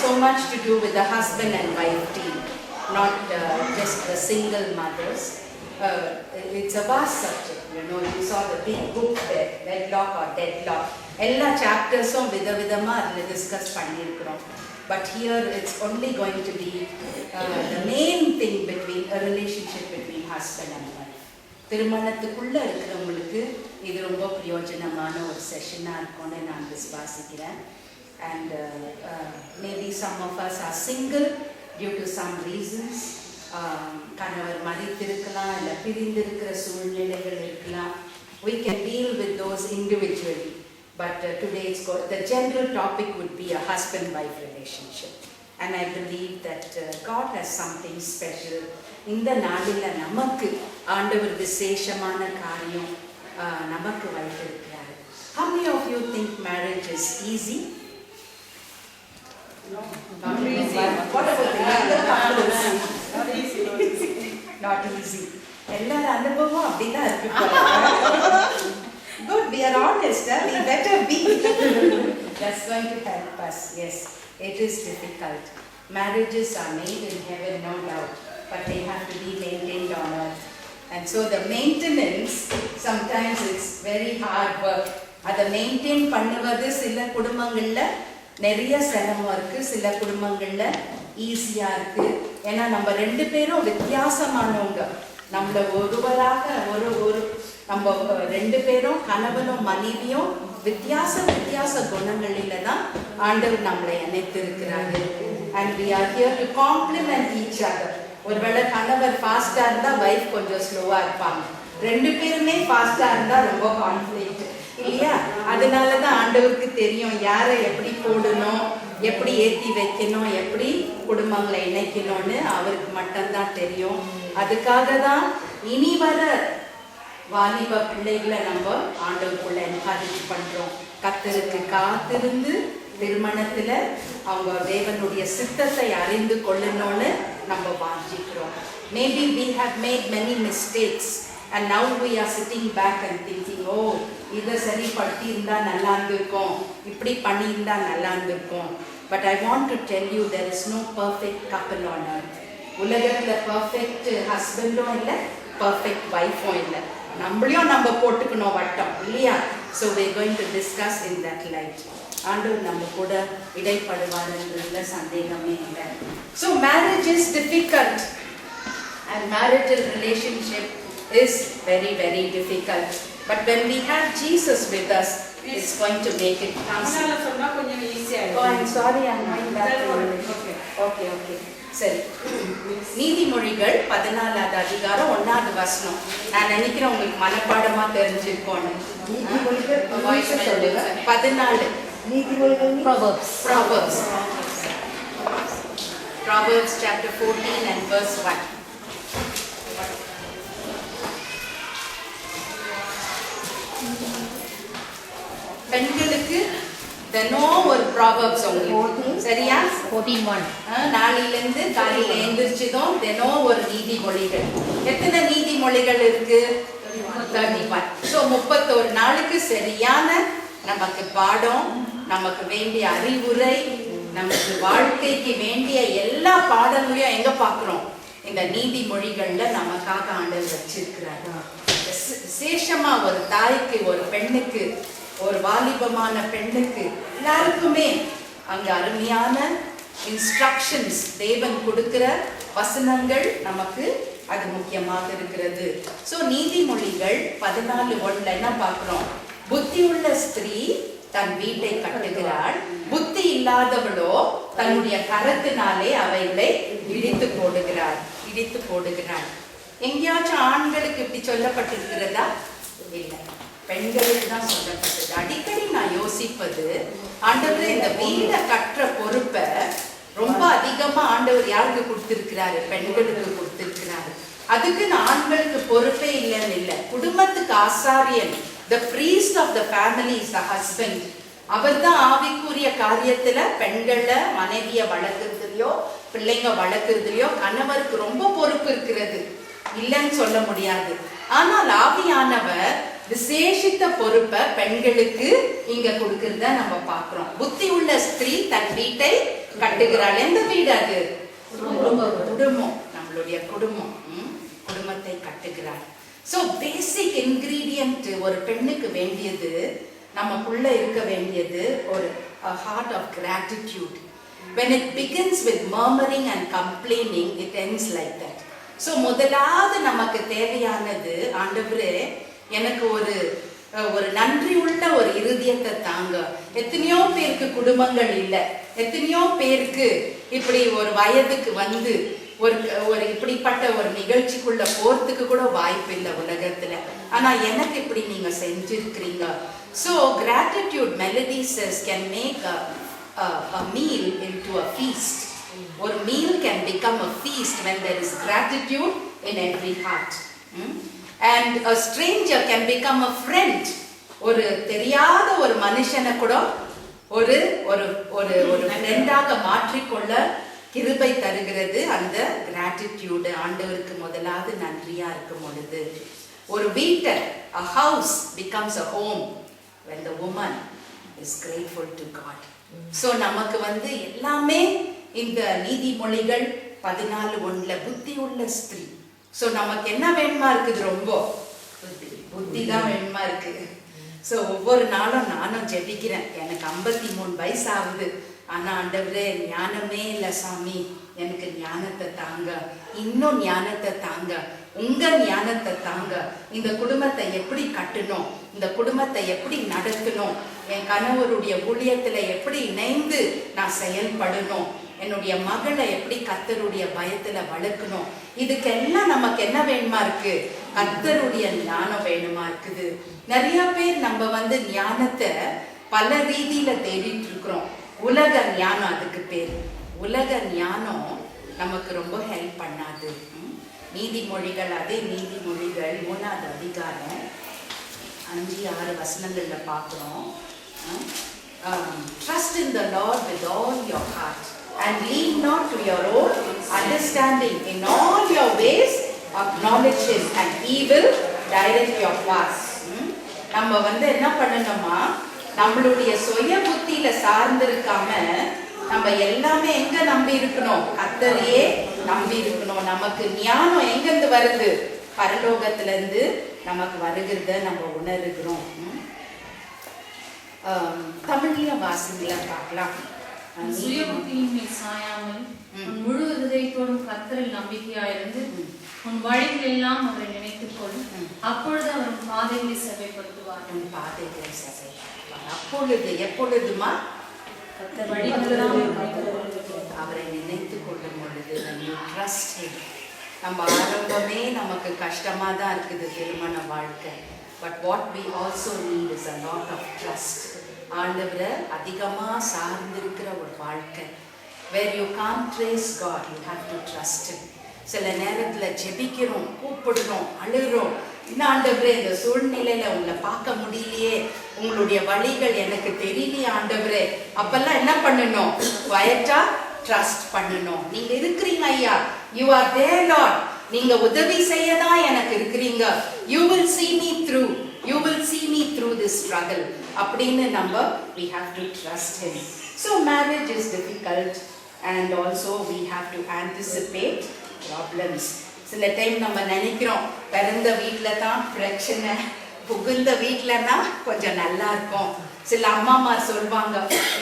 so much to do with the husband and wife team, not just the single mothers. It's a vast subject, you know. You saw the big book there, wedlock or deadlock. All chapters are vidavithama discuss pannirukrom. But here it's only going to be the main thing between a relationship between husband and wife. திருமணத்துக்குள்ள இருக்கிறவங்களுக்கு இது ரொம்ப பிரயோஜனமான ஒரு செஷனா இருக்கும்னு நான் விசுவாசிக்கிறேன். And maybe some of us are single due to some reasons. கணவர் மரித்திருக்கலாம், இல்லை பிரிந்திருக்கிற சூழ்நிலைகள் இருக்கலாம். We can deal with those individually. But today the general topic would be a husband-wife relationship. And I believe that God has something special. இந்த நாளில் நமக்கு ஆண்டவர் விசேஷமான காரியம் நமக்கு வைத்திருக்கிறார். How many of you think marriage is easy? No, not easy. What about the younger couples? Not easy. Not easy. எல்லாரும் அனுபவம் அப்படிதான் இருக்கு. Good, we are honest. We better be. That's going to help us. Yes, it is difficult. Marriages are made in heaven, no doubt, but they have to be maintained on earth. And so the maintenance, sometimes it's very hard work. அதை maintain பண்ணுவது சில குடும்பங்கள்ல நிறைய சிரமம் இருக்கு, சில குடும்பங்கள்ல ஈஸியா இருக்கு. ஏன்னா நம்ம ரெண்டு பேரும் வித்தியாசமானவங்க. நம்மள ஒருவராக ஒரு நம்ம ரெண்டு பேரும் கணவனும் மனைவியும் வித்தியாச குணங்களில தான் ஆண்டவர் நம்மளை இணைத்திருக்கிறாரு. And we are here to complement each other. ஒருவேளை கணவர் ஃபாஸ்டா இருந்தா வைஃப் கொஞ்சம் ஸ்லோவா இருப்பாங்க. ரெண்டு பேருமே ஃபாஸ்டா இருந்தா ரொம்ப கான்ஃபிளிக்ட் இல்லையா? அதனாலதான் ஆண்டவருக்கு தெரியும் யாரை எப்படி போடணும், எப்படி ஏற்றி வைக்கணும், எப்படி குடும்பங்களை இணைக்கணும்னு அவருக்கு மட்டும்தான் தெரியும். அதுக்காக தான் இனி வர வாலிப பிள்ளைகளை நம்ம ஆண்டவருக்குள்ள என்கரேஜ் பண்றோம். கர்த்தருக்கு காத்திருந்து திருமணத்துல அவங்க தேவனுடைய சித்தத்தை அறிந்து கொள்ளணும்னு நம்ம வாஞ்சிக்கிறோம். Maybe we have made many mistakes and now we are sitting back and thinking, oh, இதை சரிப்படுத்தி இருந்தா நல்லா இருந்திருக்கும், இப்படி பண்ணி இருந்தா நல்லா இருந்திருக்கும். But I want to tell you there is no perfect couple on earth. உலகத்துல perfect husbandம் இல்லை, perfect wifeம் இல்லை. நம்மளையும் நம்ம போட்டுக்கணும் வட்டம் இல்லையா? So we are going to discuss in that light. ஆண்டவர் நம்ம கூட இடைப்படுவார்ன்றதுல சந்தேகமே இல்லை. So marriage is difficult and marital relationship is very, very difficult. But when we have Jesus with us, it's going to make it easy. Oh, I'm sorry, I'm going back. Okay. சரி, நீதிமொழிகள் 14வது அதிகாரம் 1வது வசனம். நான் நினைக்கிறேன் உங்களுக்கு மனப்பாடமா தெரிஞ்சிருக்கோன்னு. 14 நீதிமொழிகள், Proverbs chapter 14 and verse 1. பெண்களுக்கு தினம் ஒரு ப்ராவர்ப்ஸ் உங்களுக்கு சரியா? 14:1. நாளிலிருந்து காலையில எழுந்திரிச்சதும் தினம் ஒரு நீதிமொழிகள். எத்தனை நீதிமொழிகள் இருக்கு? 31. ஸோ 31 நாளுக்கு சரியான நமக்கு பாடம், நமக்கு வேண்டிய அறிவுரை, நமக்கு வாழ்க்கைக்கு வேண்டிய எல்லா பாடங்களையும் எங்க பார்க்கிறோம்? இந்த நீதிமொழிகள்ல நமக்காக ஆண்டவர் வச்சிருக்கிறாரு. விசேஷமா ஒரு தாய்க்கு, ஒரு பெண்ணுக்கு, ஒரு வாலிபமான பெண்ணுக்கு, எல்லாருக்குமே அங்க அருமையான இன்ஸ்ட்ரக்ஷன்ஸ் தேவன் கொடுக்கிற வசனங்கள் நமக்கு அது முக்கியமாக இருக்கிறது. சோ நீதிமொழிகள் 14:1 என்ன பார்க்கிறோம்? புத்தியுள்ள ஸ்திரீ தன் வீட்டை கட்டுகிறாள், புத்தி இல்லாதவளோ தன்னுடைய கரத்தினாலே அவைகளை இடித்து போடுகிறாள். எங்கேயாச்சும் ஆண்களுக்கு இப்படி சொல்லப்பட்டிருக்கிறதா? இல்லை, பெண்களுக்கு தான் சொல்லப்பட்டது. அடிக்கடி நான் யோசிப்பது, ஆண்டவர் இந்த வீட்டை கட்டுற பொறுப்பை ரொம்ப அதிகமா ஆண்டவர் யாருக்கு கொடுத்திருக்கிறாரு? பெண்களுக்கு கொடுத்திருக்கிறாரு. அதுக்கு ஆண்களுக்கு பொறுப்பே இல்லைன்னு இல்லை. குடும்பத்துக்கு ஆசாரியன், the priest of the family is the husband. அவர் தான் ஆவிக்குரிய காரியத்துல பெண்களை, மனைவிய வளர்க்கறதுலயோ பிள்ளைங்க வளர்க்கறதுலயோ கணவருக்கு ரொம்ப பொறுப்பு இருக்கிறது, இல்லைன்னு சொல்ல முடியாது. ஆனால் ஆவியானவர் விசேஷித்த பொறுப்பை பெண்களுக்கு இங்க கொடுக்கறத நம்ம பார்க்கிறோம். புத்தி உள்ள ஸ்திரீ தன் வீட்டை கட்டுகிறாள். எந்த வீடு அது? குடும்பம், நம்மளுடைய குடும்பம். குடும்பத்தை கட்டுகிறாள். சோ பேசிக் இன்கிரீடியன்ட் ஒரு பெண்ணுக்கு வேண்டியது, நமக்குள்ள இருக்க வேண்டியது ஒரு heart of gratitude. When it begins with murmuring and complaining, it ends like that. So முதலாவது நமக்கு தேவையானது, ஆண்டவரே எனக்கு ஒரு நன்றி உள்ள ஒரு இருதயத்தை தாங்க. எத்தனையோ பேருக்கு குடும்பங்கள் இல்லை, எத்தனையோ பேருக்கு இப்படி ஒரு வயதுக்கு வந்து ஒரு இப்படிப்பட்ட ஒரு நிகழ்ச்சிக்குள்ள போறதுக்கு கூட வாய்ப்பு இல்லை உலகத்துல. ஆனா எனக்கு இப்படி நீங்க செஞ்சிருக்கிறீங்க. So gratitude, Melody says, can make a meal into a feast. Or meal can become a feast when there is gratitude in every heart. And a stranger can become a friend. ஒரு தெரியாத ஒரு மனுஷனை கூட ஒரு ஒரு ஒரு ஒரு ஃப்ரெண்டாக மாற்றிக்கொள்ள கிருபை தருகிறது அந்த gratitude. ஆண்டவருக்கு முதலாவது நன்றியா இருக்கும் பொழுது ஒரு வீட்டை, a house becomes a home when the woman is grateful to God. So நமக்கு எல்லாமே இந்த நீதிமொழிகள் 14:1 புத்தி உள்ள ஸ்திரீ. So நமக்கு என்ன வேணுமா இருக்குது? ரொம்ப புத்தி தான் வேணுமா இருக்கு. ஸோ ஒவ்வொரு நாளும் நானும் ஜெபிக்கிறேன். எனக்கு 53 வயசு ஆகுது, ஆனா ஆண்டவரே ஞானமே இல்லை சாமி, எனக்கு ஞானத்தை தாங்க, இன்னும் ஞானத்தை தாங்க, உங்க ஞானத்தை தாங்க. இந்த குடும்பத்தை எப்படி கட்டணும், இந்த குடும்பத்தை எப்படி நடத்தணும், என் கணவருடைய ஊழியத்துல எப்படி இணைந்து நான் செயல்படணும், என்னுடைய மகளை எப்படி கர்த்தருடைய பயத்துல வளர்க்கணும், இதுக்கெல்லாம் நமக்கு என்ன வேணுமா இருக்கு? கர்த்தருடைய ஞானம் வேணுமா இருக்குது. நிறைய பேர் நம்ம ஞானத்தை பல ரீதியில தேடிட்டு இருக்கிறோம். உலக ஞானம் அதுக்கு பேர். உலக ஞானம் நமக்கு ரொம்ப ஹெல்ப் பண்ணாது. நீதிமொழிகள், அதே நீதிமொழிகள் 3வது அதிகாரம் 5-6 வசனங்கள்ல பார்க்கிறோம். Trust in the Lord with all your heart and lean not to your own understanding. In all your ways acknowledge Him and He will direct your paths. நம்ம என்ன பண்ணணுமா, நம்மளுடைய சுய புத்தியில சார்ந்திருக்காம நம்ம எல்லாமே எங்க நம்பி இருக்கணும்? கர்த்தரையே நம்பி இருக்கணும். நமக்கு ஞானம் எங்கிருந்து வருது? பரலோகத்துல இருந்து நமக்கு வருகிறத நம்ம உணர்கிறோம். தமிழ்ல வாசிங்களா பார்க்கலாம். சுய புத்தியின் மேல் சாயாமல் முழு இதயத்தோடும் கர்த்தரில் நம்பிக்கையாயிருந்து உன் வழிகள் எல்லாம் அவரை நினைத்துக்கொள், அப்பொழுது அவர் பாதைகளை செவைப்படுத்துவார். உன் பாதைகளை செவைப்படுத்துவார். அப்பொழுது எப்பொழுதுமா? அவரை நினைத்து கொள்ளும் பொழுது ட்ரஸ்ட் ஹிம். நம்ம ஆரம்பமே நமக்கு கஷ்டமா தான் இருக்குது திருமண வாழ்க்கை. But what we also need is a lot of trust. ஆண்டவரை அதிகமா சார்ந்திருக்கிற ஒரு வாழ்க்கை. where you can't trace God, you have to trust him. சில நேரத்துல ஜெபிக்கிறோம், கூப்பிடுறோம், அழுகிறோம், என்ன ஆண்டவரே இந்த சூழ்நிலையில உங்களை பார்க்க முடியலையே, உங்களுடைய வழிகள் எனக்கு தெரியலையே ஆண்டவரே. அப்பெல்லாம் என்ன பண்ணணும்? குவைட்டா ட்ரஸ்ட் பண்ணணும். நீங்க இருக்கிறீங்க ஐயா, யூ ஆர் தேர் லார்ட், நீங்க உதவி செய்யதான் எனக்கு இருக்கிறீங்க. You will see me through, you will see me through this struggle அப்படின்னு நம்ம we have to trust him. So marriage is difficult and also we have to anticipate problems. சில time நம்ம நினைக்கிறோம் பிறந்த வீட்டில தான் பிரச்சனை, புகுந்த வீட்டிலனா கொஞ்சம் நல்லா இருக்கும். சில அம்மாமா சொல்வாங்க,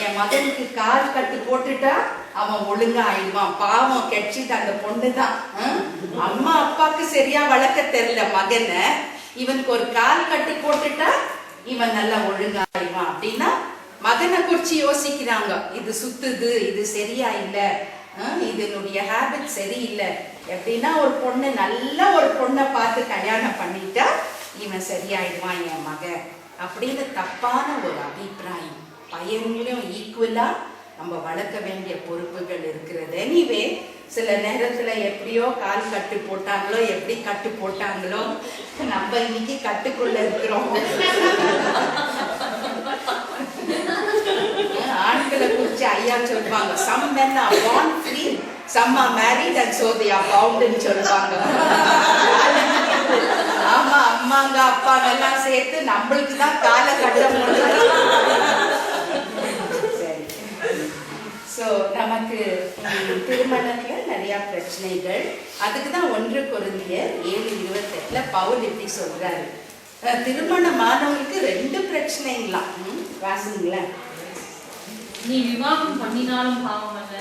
என் மகனுக்கு கால் கட்டு போட்டுட்டா அவன் ஒழுங்கா ஆயிடுவான், பாவம் கெட்சிட்டு அந்த பொண்ணு தான். அம்மா அப்பாவுக்கு சரியா வளர்க்க தெரியல மகனை, இவனுக்கு ஒரு கால் கட்டு போட்டுட்டா இவன் நல்லா ஒழுங்கா ஆயிடுவான் அப்படின்னா மகனை குறிச்சு யோசிக்கிறாங்க. இது சுத்துது, இது சரியா இல்லை, இதனுடைய ஹேபிட் சரியில்லை எப்படின்னா ஒரு பொண்ணு நல்ல ஒரு பொண்ணை பார்த்து கல்யாணம் பண்ணிட்டா இவன் சரியாயிடுவான் என் மகன் அப்படின்னு தப்பான ஒரு அபிப்பிராயம். பையன்களையும் ஈக்குவலா நம்ம வளர்க்க வேண்டிய பொறுப்புகள் இருக்கிறது. எனிவே சில நேரத்துல எப்படியோ கால் கட்டு போட்டாங்களோ, எப்படி கட்டு போட்டாங்களோ, நம்ம இன்னைக்கு கட்டுக்குள்ள இருக்கிறோம். ஆண்களை குறிச்சு ஐயா சொல்வாங்க, some men are born free, some are married and so they are bound ன்னு சொல்வாங்க. ஆமா, அம்மாங்க அப்பாங்க எல்லாம் சேர்த்து நம்மளுக்கு தான் காலை கட்ட முடியும். சரி. ஸோ நமக்கு திருமணத்துல நிறைய பிரச்சனைகள். அதுக்கு தான் 1 கொரிந்தியர் 7:28 பவுல் இப்படி சொல்றாரு. திருமணமானவங்களுக்கு 2 பிரச்சனைங்களாம். வாசிங்களேன். நீ விவாகம் பண்ணினாலும் பாவமல்ல,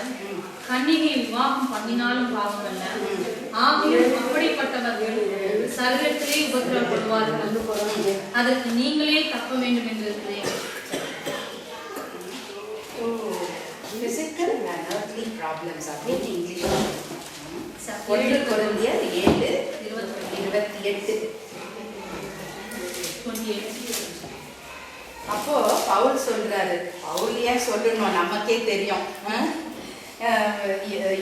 கன்னிகை விவாகம் பண்ணினாலும் பாவமல்ல. ஆகியும் அப்படிப்பட்டவர்கள் சரீரத்திலே உபத்திரவப்படுவார்கள். அதற்கு நீங்களே தப்ப வேண்டும் என்று இருக்கிறேன். Physical and earthly problems are in English. 1 கொரிந்தியர் 7:28. அப்போ பவுல் சொல்றாரு. பவுல் ஏன் சொல்லணும், நமக்கே தெரியும்.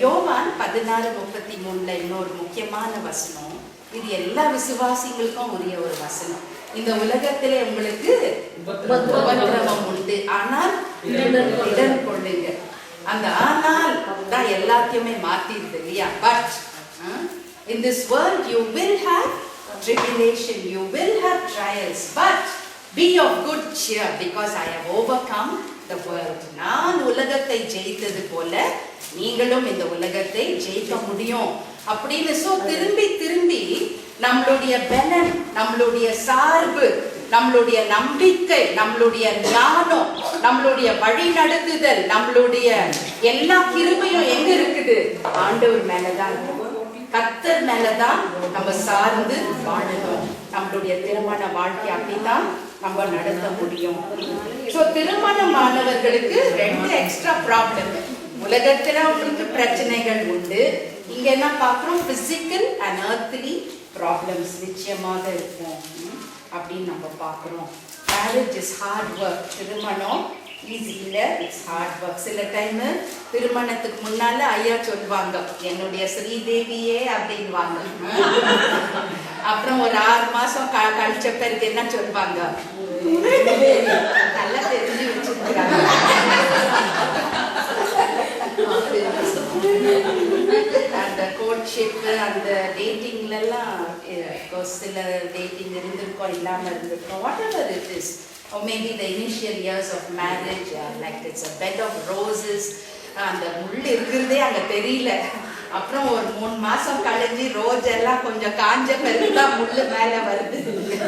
யோவான் 16:33 இன்னொரு முக்கியமான வசனம். இது எல்லா விசுவாசிகளுக்கும் உரிய ஒரு வசனம். இந்த உலகத்திலே உங்களுக்கு உபத்திரவம் உண்டு, ஆனால் இடம் கொள்ளுங்க. அந்த ஆனால் தான் எல்லாத்தையுமே மாத்திருது இல்லையா? But in this world you will have tribulation, you will have trials, but be of good cheer because I have overcome the world. நான் உலகத்தை ஜெயித்தது போல நீங்களும் இந்த உலகத்தை ஜெயிக்க முடியும் அப்படின்னு. சோ திரும்பி திரும்பி நம்மளுடைய பலன், நம்மளுடைய சார்பு, நம்மளுடைய நம்பிக்கை, நம்மளுடைய ஞானம், நம்மளுடைய வழி நடத்துதல், நம்மளுடைய எல்லா கிருபையும் எங்க இருக்குது? ஆண்டவர் மேலதான், கர்த்தர் மேலதான் நம்ம சார்ந்து வாழணும். நம்மளுடைய திருமண வாழ்க்கை அப்படிதான் நம்ம நடத்த முடியும். சோ திருமணமானவர்களுக்கு 2 எக்ஸ்ட்ரா ப்ராப்ளம். உலகத்துல உங்களுக்கு பிரச்சனைகள் உண்டு. இங்க என்ன பார்க்கிறோம்? பிசிக்கல் அண்ட் earthly ப்ராப்ளம்ஸ் நிச்சயமாக இருக்கும் அப்படின்னு நம்ம பார்க்கிறோம். Marriage is hard work. திருமணம் ஈஸி இல்லை, இட்ஸ் ஹார்ட் ஒர்க். சில டைம் திருமணத்துக்கு முன்னால ஐயா சொல்லுவாங்க, என்னுடைய ஸ்ரீதேவியே அப்படின்வாங்க. அப்புறம் ஒரு 6 மாசம் கழிச்ச பிறகு என்ன சொல்லுவாங்க? நல்லா தெரிஞ்சு வச்சிருக்கிறாங்க. அந்த கோட்ஷிப், அந்த டேட்டிங்லாம் சில டேட்டிங் இருந்திருக்கோம், இல்லாமல் இருந்திருக்கோம். What ever it is, or maybe the initial years of marriage like it's a bed of roses. அந்த முள் இருக்கிறதே அங்கே தெரியல. அப்புறம் ஒரு 3 மாசம் கழிஞ்சு ரோஸ் எல்லாம் கொஞ்சம் காஞ்ச பிறகுதான் முள்ளு மேலே வருது.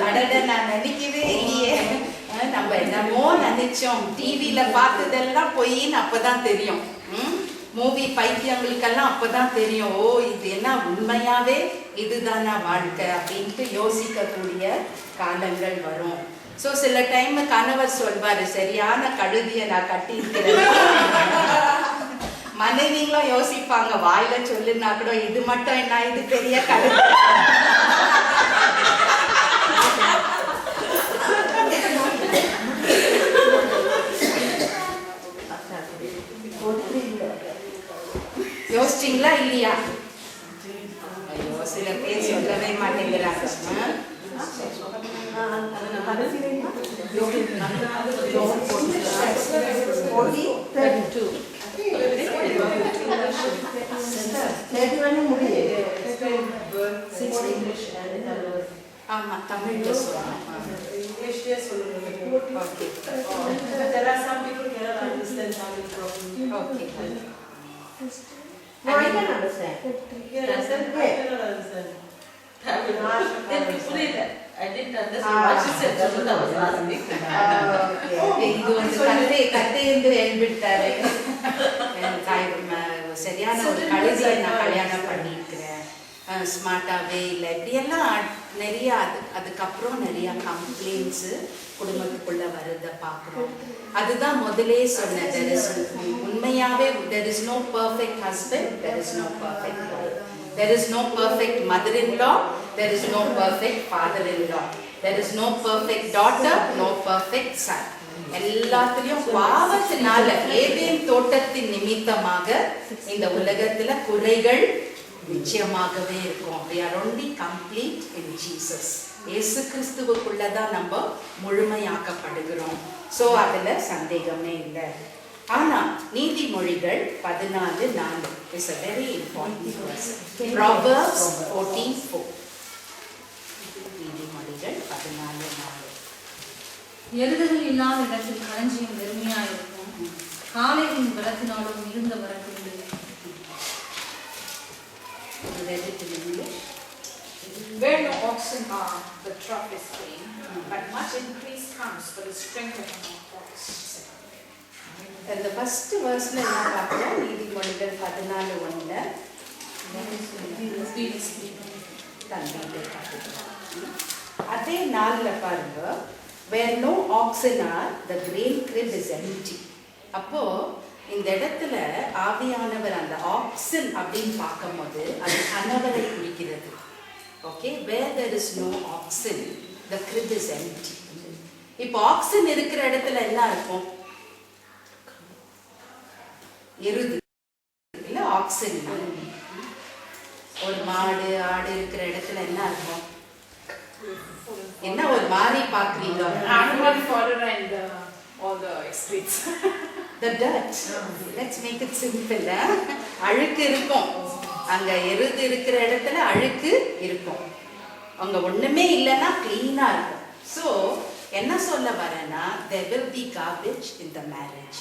அடட, நான் நினைக்கவே இல்லையே, நம்ம என்னமோ நினைச்சோம், டிவியில பார்த்ததெல்லாம் பொய்ன்னு அப்பதான் தெரியும். மூவி பைத்தியங்களுக்கெல்லாம் அப்பதான் தெரியும், ஓ இது என்ன உண்மையாவே இதுதானா வாழ்க்கை அப்படின்ட்டு யோசிக்கக்கூடிய காலங்கள் வரும். ஸோ சில டைம் கணவர் சொல்வாரு, சரியான கழுதியை நான் கட்டியிருக்கிறேன். மனைவிங்களும் யோசிப்பாங்க, வாயில சொல்லுனா கூட இது மட்டும் என்ன, இது பெரிய கழுதி. யோசிச்சிங்களா இல்லையா? ஐயோ, சில பேர் சொல்லவே மாட்டேங்கிறாங்க. ஆமா, தமிழ்ல சொல்லணும். No, I can understand. You understand? I cannot understand. I didn't understand what she said. That's what I was asking. இது வந்து கத்தைந்து எழுப்பிட்டாரு. சரியான ஒரு கழுதியை நான் கல்யாணம் பண்ணியிருக்கிறேன், ஸ்மார்ட்டாகவே இல்லை, இப்படியெல்லாம் நிறைய. அதுக்கப்புறம் நிறைய கம்ப்ளைண்ட்ஸு குடும்பத்துக்குள்ள வருதை பார்க்குறோம். அதுதான் முதலே சொன்னேன், உண்மையாவே there is no perfect husband, there is no perfect wife, there is no perfect mother-in-law, there is no perfect father-in-law, there is no perfect daughter, no perfect son. எல்லாத்திலையும் பாவத்தினால, ஏதேன் தோட்டத்தின் நிமித்தமாக இந்த உலகத்துல குறைகள் நிச்சயமாகவே இருக்கும். We are only complete in Jesus. இயேசு கிறிஸ்துவுக்குள்ளதான் நம்ம முழுமையாக்கப்படுகிறோம். ஸோ அதுல சந்தேகமே இல்லை. ஆனா நீதிமொழிகள் 14:4 is a very important verse. Proverbs 14:4. எருதுகள் இல்லாத இடத்தில் களஞ்சியம் வெறுமையாயிருக்கும். காளைகளின் பலத்தினாலும் மிகுந்த வரத்துண்டு. Where no oxen are, the trough is clean, but much increase comes for the strengthening of ox. இந்த ஃபர்ஸ்ட் வேர்ஸ்ல என்ன பார்க்கிறோம்? நீதிமொழிகள் 14:1 அதே நாள்ல பாருங்க, where no oxen are, the grain crib is empty. அப்போ இந்த இடத்துல ஆவியானவர் அந்த ஆக்சன் அப்படின்னு பார்க்கும்போது அது கணவரை குறிக்கிறது. Okay, where there is no oxen, the crib is empty. இப்போ ஆக்சன் இருக்கிற இடத்துல என்ன இருக்கும்? எருது இல்ல, ஆக்சன். ஒரு மாடு ஆடு இருக்கிற இடத்துல என்ன இருக்கும்? என்ன ஒரு மாதிரி பாக்குறீங்க? Animal fodder and all the excretes. The dirt. Let's make it simple. அழுக்கு இருக்கும். அங்க எருது இருக்கிற இடத்துல அழுக்கு இருக்கும். அங்க ஒண்ணுமே இல்லைன்னா கிளீனா இருக்கும். So என்ன சொல்ல வரேன்னா, there will be garbage in the marriage.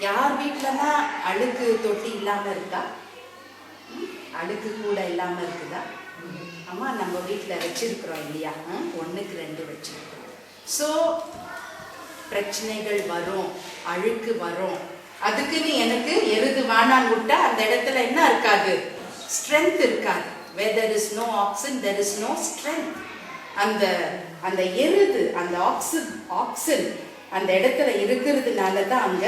யார் வீட்டுலனா அழுக்கு தொட்டி இல்லாம இருக்கா? அழுக்கு கூட இல்லாம இருக்குதா? அம்மா நம்ம வீட்டுல வச்சிருக்கிறோம் இல்லையா? 1க்கு 2 வச்சிருக்கோம். ஸோ பிரச்சனைகள் வரும், அழுக்கு வரும். அதுக்குன்னு எனக்கு எருது வானான்னு விட்டா அந்த இடத்துல என்ன இருக்காது? ஸ்ட்ரென்த் இருக்காது. where there is no oxen, there is no strength. அந்த எருது, அந்த ஆக்சன் அந்த இடத்துல இருக்கிறதுனால தான் அங்க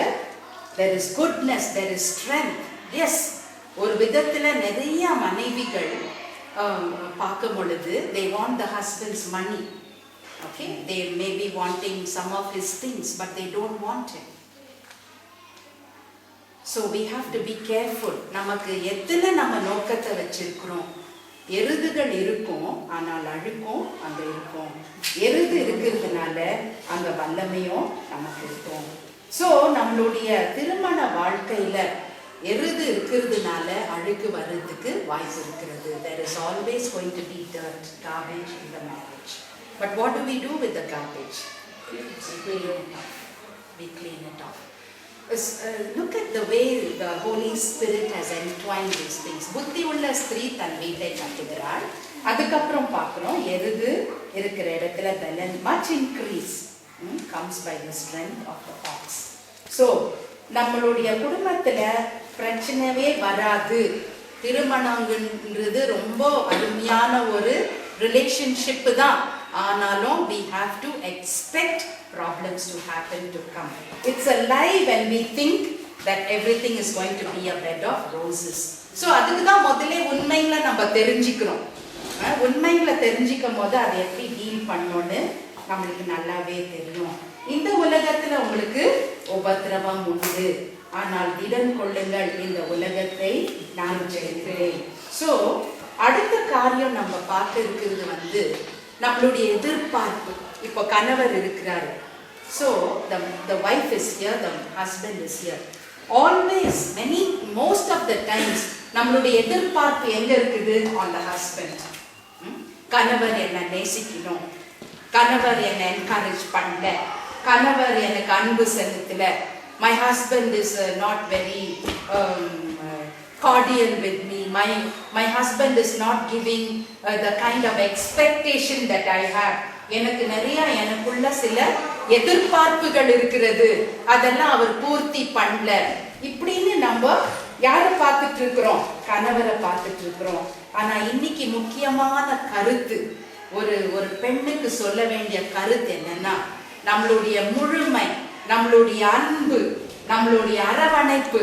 there is goodness, there is strength. Yes, ஒரு விதத்துல நிறைய மனைவிகள் பார்க்கும் பொழுது they want the husband's money. Okay, they may be wanting some of his things, but they don't want him. So we have to be careful. நமக்கு எதுல நம்ம நோக்கத்தை வச்சிருக்கிறோம்? எருதுகள் இருக்கும், ஆனால் அழுக்கும் அங்க இருக்கும். எருது இருக்கிறதுனால அங்க வல்லமையும் நமக்கு இருக்கும். ஸோ நம்மளுடைய திருமண வாழ்க்கையில எருது இருக்கிறதுனால அழுக்கு வர்றதுக்கு வாய்ப்பு இருக்கிறது. There is always going to be dirt, garbage in the marriage. But what do we do with the garbage? We clean it off. We clean it off. Look at the way the Holy Spirit has entwined these things. புத்தி உள்ள ஸ்திரீ தன் வீட்டை கட்டுகிறாள். அதுக்கப்புறம் பார்க்கிறோம், எருது இருக்கிற இடத்துல then much increase comes by the strength of the ox. So நம்மளுடைய குடும்பத்துல பிரச்சனையே வராது. திருமணங்கிறது ரொம்ப அருமையான ஒரு ரிலேஷன்ஷிப் தான். ஆனாலும் we have to expect problems to happen, to come. It's a lie when we think that everything is going to be a bed of roses. So அதுக்கு தான் முதல்ல உண்மைகளை நம்ம தெரிஞ்சுக்கிறோம். உண்மைகளை தெரிஞ்சிக்கும் போது அதை எப்படி டீல் பண்ணணும்னு நம்மளுக்கு நல்லாவே தெரியும். இந்த உலகத்துல உங்களுக்கு உபத்திரவம் உண்டு, ஆனால் திடன் கொள்ளுங்கள், இந்த உலகத்தை நான் ஜெயிக்கிறேன். ஸோ அடுத்த காரியம் நம்ம பார்க்க இருக்கிறது நம்மளுடைய எதிர்பார்ப்பு. இப்போ கணவர் இருக்கிறாரு. So the wife is here, the husband is here. Always, most of the times நம்மளுடைய எதிர்பார்ப்பு எங்க இருக்குது? on the husband. கணவர் என்ன நேசிக்கணும், கணவர் என்ன என்கரேஜ் பண்ணல, கணவர் எனக்கு அன்பு செலுத்தல, my husband is not very cordial with me, my husband is not giving the kind of expectation that I have. எனக்கு நிறைய எனக்குள்ள சில எதிர்பார்ப்புகள் இருக்கிறது, அதெல்லாம் அவர் பூர்த்தி பண்ணல. இப்படின்னு நம்ம யாரை பார்த்துட்டு இருக்கிறோம்? கணவரை பார்த்துட்டு இருக்கிறோம். ஆனா இன்னைக்கு முக்கியமான கருத்து, ஒரு பெண்ணுக்கு சொல்ல வேண்டிய கருத்து என்னன்னா, நம்மளுடைய முழுமை, நம்மளுடைய அன்பு, நம்மளுடைய அரவணைப்பு,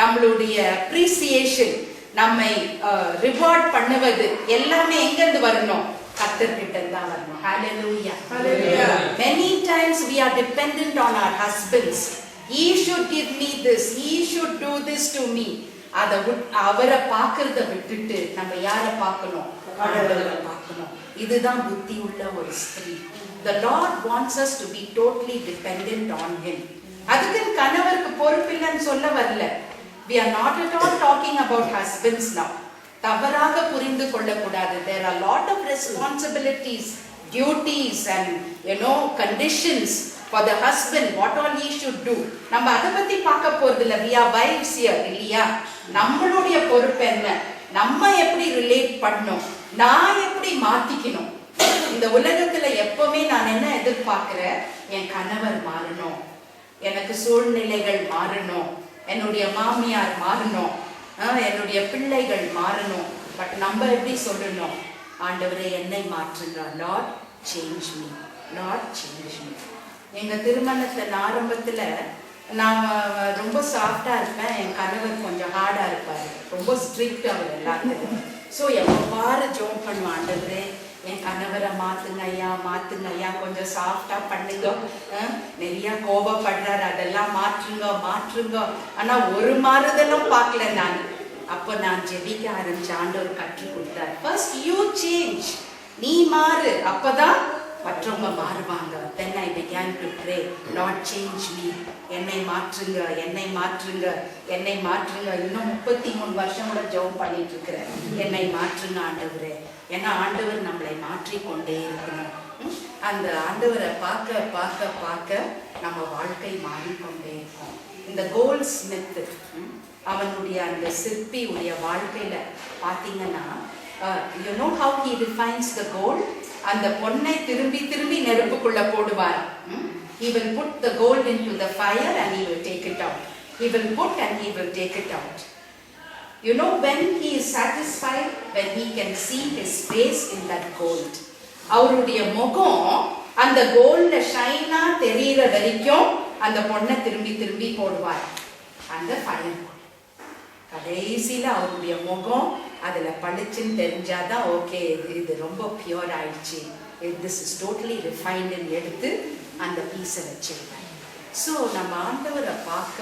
நம்மளுடைய அப்ரிசியேஷன், நம்மை ரிவார்ட் பண்ணுவது எல்லாமே எங்கிருந்து வரணும்? கர்த்தர்கிட்ட தான் வரணும். Hallelujah. Hallelujah. Many times we are dependent on our husbands. He should give me this, he should do this to me. அவரை பார்க்கறத விட்டுட்டு நம்ம யாரை பார்க்கணும்? கடவுளை பார்க்கணும். இதுதான் புத்தி உள்ள ஒரு ஸ்திரீ. The Lord wants us to be totally dependent on him. அதுக்கு கணவருக்கு பொறுப்பில்லைன்னு சொல்ல வரல. We are not at all talking about husbands now. தவறாக புரிந்து கொள்ளக்கூடாது. There are a lot of responsibilities duties and conditions for the husband, what all he should do. நம்ம அதை பத்தி பார்க்க போறது இல்ல. we are wives here இல்லையா? நம்மளுடைய பொறுப்பு என்ன, நம்ம எப்படி ரிலேட் பண்ணணும், நான் எப்படி மாத்திக்கணும். இந்த உலகத்துல எப்பவுமே நான் என்ன எதிர்பார்க்கிறேன், என் கணவர் மாறணும், எனக்கு சூழ்நிலைகள் மாறணும், என்னுடைய மாமியார் மாறணும், என்னுடைய பிள்ளைகள் மாறணும். பட் நம்ம எப்படி சொல்லணும், ஆண்டவரே என்னை மாற்றுங்க, Lord change me, Lord change me. எங்க திருமணத்தின் ஆரம்பத்துல நான் ரொம்ப சாஃப்டா இருப்பேன், என் கணவர் கொஞ்சம் ஹார்டா இருப்பாரு, ரொம்ப ஸ்ட்ரிக்ட் அவர் எல்லாத்துக்கும். ஸோ எப்போ பாரு ஜோம் பண்ணுவான், ஆண்டவரே என் கணவரை மாத்துங்க ஐயா, கொஞ்சம் சாஃப்டா பண்ணுங்க, நிறைய கோபப்படுறாரு, அதெல்லாம் மாற்றுங்க. ஆனா ஒரு மாறுதலும் பார்க்கல நான். அப்போ நான் ஜெபிக்க ஆரம்பிச்ச, ஆண்டவர் கற்றுக் கொடுத்தார், ஃபர்ஸ்ட் யூ சேஞ்ச், நீ மாறு, அப்பதான் மற்றவங்க மாறுவாங்க. Then I began to pray, Lord change me, என்னை மாற்றுங்க. இன்னும் 33 வருஷம் கூட ஜெபம் பண்ணிட்டு இருக்கிறேன், என்னை மாற்றுங்க ஆண்டவரே. ஏன்னா ஆண்டவர் நம்மளை மாற்றிக்கொண்டே இருக்கணும். அந்த ஆண்டவரை பார்க்க நம்ம வாழ்க்கை மாறிக்கொண்டே இருக்கும். இந்த கோல்ட் ஸ்மித், அவனுடைய அந்த சிற்பி உடைய வாழ்க்கையில பாத்தீங்கன்னா, you know how he defines the gold? அந்த பொன்னை திரும்பி நெருப்புக்குள்ள போடுவார். He will put the gold into the fire and he will take it out. He will put and he will take it out. You know when he is satisfied, when he can see his face in that gold. அவருடைய முகம் அந்த கோல்ட்ல ஷைனா தெரியிற வரைக்கும் அந்த பொன்னை திரும்பி போடுவார் அந்த ஃபயர். கடைசியில அவருடைய முகம் அதுல பளிச்சுன்னு தெரிஞ்சாதான் ஓகே, இது ரொம்ப பியூர் ஆயிடுச்சு, திஸ் இஸ் டோட்டலி ரிஃபைன்டுன்னு எடுத்து அந்த பீஸை வச்சிருக்காங்க. ஸோ நம்ம ஆண்டவரை பார்க்க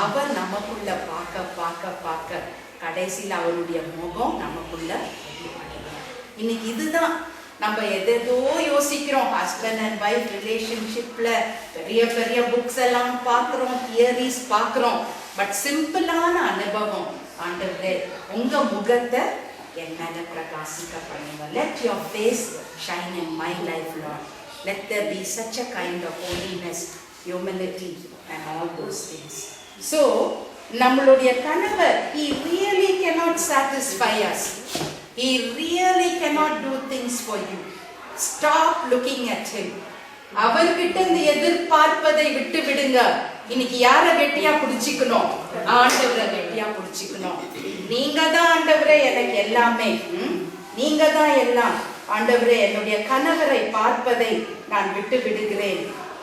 அவர் நமக்குள்ள பார்க்க கடைசியில் அவருடைய முகம் நமக்குள்ள. இன்னைக்கு இதுதான் நம்ம எதோ யோசிக்கிறோம், ஹஸ்பண்ட் அண்ட் ஒய்ஃப் ரிலேஷன்ஷிப்ல பெரிய புக்ஸ் எல்லாம் பார்க்குறோம், தியரிஸ் பார்க்குறோம். பட் சிம்பிளான அனுபவம், ஆண்டவரே உங்க முகத்தை என் மேல பிரகாசிக்க பண்ணுங்க. Let your face shine in my life, Lord. Let there be such a kind of holiness, humility and all those things. So நம்மளுடைய கணவர், he really cannot satisfy us. He really cannot do things for you. Stop looking at him. அவர்கிட்ட இந்த எதிர்பார்ப்பதை விட்டு விடுங்க. இன்னைக்கு யார கெட்டியா புடிச்சுக்கணும், ஆண்டவரை கெட்டியா புடிச்சுக்கணும். நீங்க தான் ஆண்டவரே எனக்கு எல்லாமே, நீங்க தான் எல்லாம். ஆண்டவரே என்னுடைய கணவரை பார்ப்பதை நான் விட்டு விடுகிறேன்.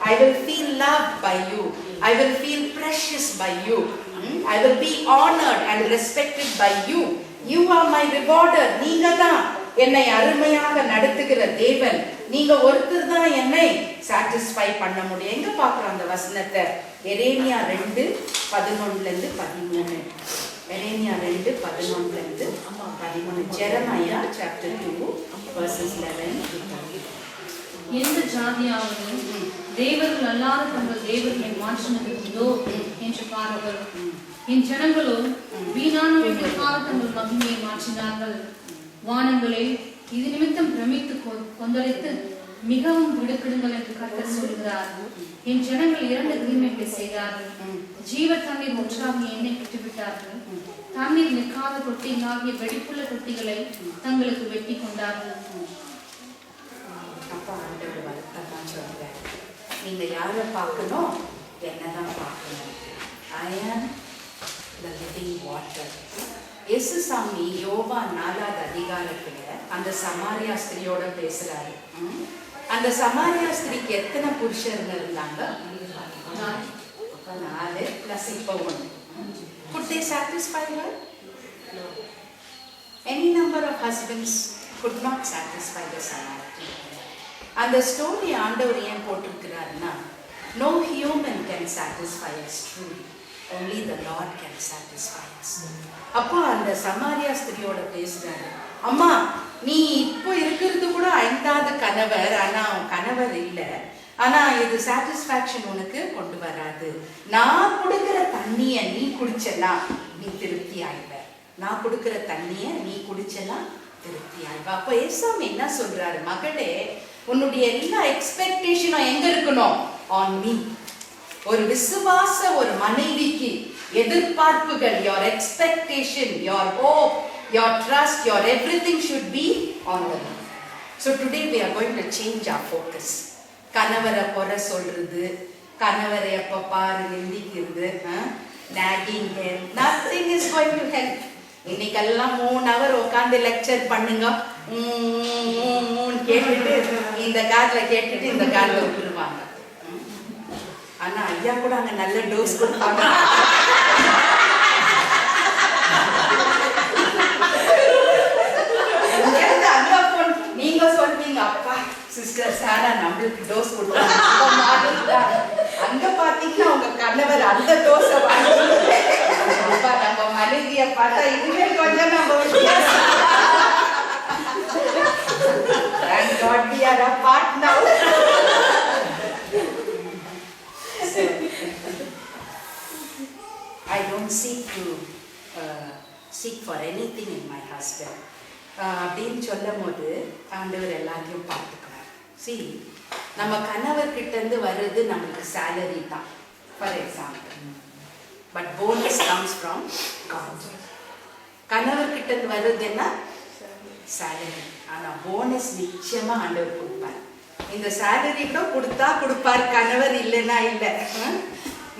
I will feel loved by you. I will feel precious by you. I will be honored and respected by you. You are my rewarder. நீங்க தான் என்னை அருமையாக நடத்துகிற தேவன். நீங்க ஒருத்தர் தான் என்னை சாட்டிஸ்ஃபை பண்ண முடியும். எங்க பார்க்கிறோம் அந்த வசனத்தை? எரேமியா 2:11-13. எரேமியா 2:11-13. Jeremiah chapter 2 verses 11-13. எந்த ஜாதியாவது தேவர்கள் அல்லாத தங்கள் தேவர்களை மாற்றினது உண்டோ என்று பாருங்கள். என் ஜனங்களோ வீணானவைகளுக்காக தங்கள் மகிமையை மாற்றினார்கள். வானங்களே, இது நிமித்தம் பிரமித்து கொந்தளித்து மிகவும் விடுக்கிடுங்கள் என்று கர்த்தர் சொல்கிறார். என் ஜனங்கள் 2 தீமைகளை செய்தார்கள். ஜீவ தண்ணீர் ஒன்றாகி என்னை விட்டுவிட்டார்கள். தண்ணீர் நிற்காத தொட்டிகளாகிய வெடிப்புள்ள தொட்டிகளை தங்களுக்கு வெட்டி கொண்டார்கள். அப்பா ஆண்டவர் வளர்த்தான் சொல்றார், நீங்க யாரை பார்க்கணும், என்னதான் பார்க்கணும். I am the living water. இயேசுசாமி யோவான் 4வது அதிகாரத்துல அந்த சமாரியா ஸ்திரியோட பேசுறாரு. அந்த சமாரியா ஸ்திரிக்கு எத்தனை புருஷர்கள் இருந்தாங்க? 4 plus இப்போ 1. Could they satisfy her? No. Any number of husbands could not satisfy the Samaritan. அந்த ஸ்டோரி ஆண்டவர் ஏன் போட்டிருக்கிறாருன்னா, no human can satisfy us truly. Only the Lord can satisfy us. அப்போ அந்த சமாரியா ஸ்திரியோட பேசுறாரு, அம்மா நீ இப்போ இருக்கிறது கூட 5வது கணவர், ஆனா கணவர் இல்லை, ஆனா இது சாட்டிஸ்ஃபேக்ஷன் உனக்கு கொண்டு வராது. நான் கொடுக்கிற தண்ணிய நீ குடிச்சனா நீ திருப்தி ஆயிடுவ. நான் கொடுக்கிற தண்ணிய நீ குடிச்சனா திருப்தியாய் வா. அப்போ ஏசாமி என்ன சொல்றாரு, மகளே உன்னுடைய எல்லா எக்ஸ்பெக்டேஷனும் எங்க இருக்கணும், ஆன் மீ. ஒரு விசுவாச ஒரு மனைவிக்கு எதிர்பார்ப்புகள், your expectation, your hope, your trust, your everything should be on the Lord. So today we are going to change our focus. கணவரை குறை சொல்றது, கணவரை எப்ப பாரு நிந்திக்கிறது, nagging him, nothing is going to help. இன்னைக்கெல்லாம் 3 hour உட்காந்து லெக்சர் பண்ணுங்க, கேட்டுட்டு இந்த காதுல கேட்டுட்டு இந்த காதுல விட்டுருவாங்க. ஆனா ஐயா கூட அங்க நல்ல டோஸ் கொடுப்பாங்க. நீங்க சொல்வீங்க, அப்பா சிஸ்டர் சாரா நம்மளுக்கு டோஸ் கொடுத்தாங்க. அங்க பாத்தீங்கன்னா உங்க கணவர் அந்த டோஸ வாங்கி, அப்பா நம்ம மனைவிய பார்த்தா இதுவே கொஞ்சம் நம்ம Thank God we are apart now. So, I don't seek for anything in my husband. அப்படின்னு சொல்லும் போது ஆண்டவர் எல்லாத்தையும் பார்த்துக்கிறார். See, நம்ம கணவர்கிட்ட இருந்து வர்றது நமக்கு salary தான், for example. But bonus comes from God. கணவர்கிட்ட இருந்து வர்றது என்ன, salary. ஆனா போனஸ் நிச்சயமா ஆண்டவர் கொடுப்பார். இந்த salary கூட கொடுப்பார், கணவர் இல்லைன்னா இல்லை.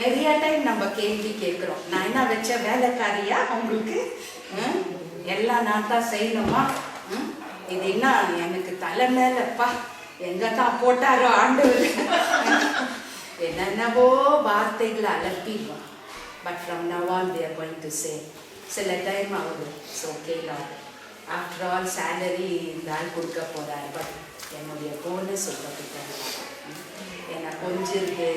நிறைய டைம் நம்ம கேள்வி கேட்கிறோம், நான் என்ன வச்ச வேலைக்காரியா உங்களுக்கு, எல்லாம் நான் தான் செய்யணுமா, இது என்ன எனக்கு தலை மேலப்பா, எங்க தான் போட்டாரோ ஆண்டவர், என்னென்னவோ வார்த்தைகளை அலப்பிடுவோம். But from now on we are going to say, சில டைம் அவர் it's okay Lord, after all salary இந்த ஆள் கொடுக்க போறார், பட் என்னுடைய போனஸ் சொல்லிட்டாரு, எனக்கு கொஞ்சிருக்கு,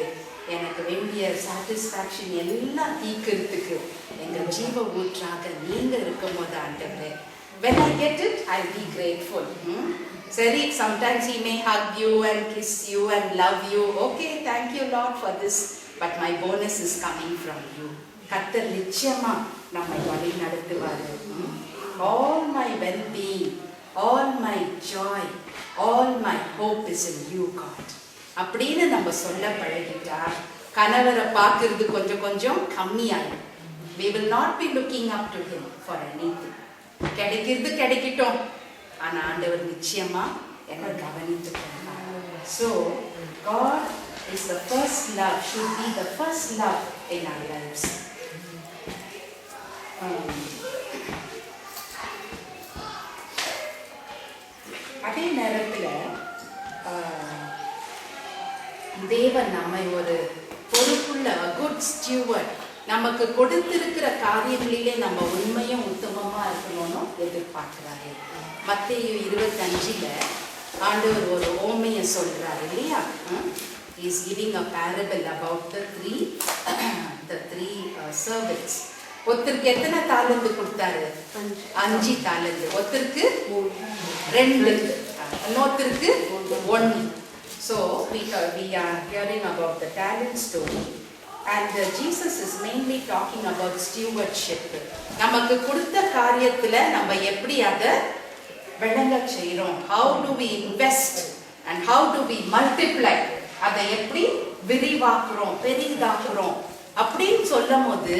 எனக்கு வேண்டிய சாட்டிஸ்ஃபேக்ஷன் எல்லாம் தீக்கிறதுக்கு எங்கள் ஜீவ ஊற்றாக நீங்க இருக்கும் போது ஆண்டவரே, when I get it I'll be grateful. சரி, sometimes he may hug you and kiss you and love you, okay, thank you Lord for this, but my bonus is coming from you. கர்த்தர் நிச்சயமா நம்மை வழி நடத்துவார். All my well-being, all my joy, all my hope is in you God. அப்படின்னு நம்ம சொல்ல பழகிட்டா கணவரை பார்க்கறது கொஞ்சம் கொஞ்சம் கம்மியாயிடும். We will not be looking up to him for anything. கிடைக்கிறது கிடைக்கட்டும், ஆனா ஆண்டவர் நிச்சயமா என்னை கவனித்துக்கொள்வார். So God is the first love, should be the first love in our lives. அதே நேரத்துல தேவன் நம்மை ஒரு பொறுப்புள்ள குட் ஸ்டூவர்ட், நமக்கு கொடுத்திருக்கிற காரியங்களிலே நம்ம உண்மையும் உத்தமமா இருக்கணும்னு எதிர்பார்க்கிறாரு. மத்தேயு 25ல ஆண்டவர் ஒரு ஓமையை சொல்றாரு இல்லையா, is giving a parable about the three servants. ஒருத்தருக்கு எத்தனை தாலந்து கொடுத்தாரு, 5 தாலந்து, ஒருத்தருக்கு 2, இன்னொருத்தருக்கு 1. So we are hearing about the talent story, and Jesus is mainly talking about stewardship. நமக்கு கொடுத்த காரியத்துல நம்ம எப்படி அதை விளங்க செய்றோம், how do we invest and how do we multiply, அதை எப்படி விரிவாக்குறோம் பெரிதாக்குறோம் அப்படின்னு சொல்லும் போது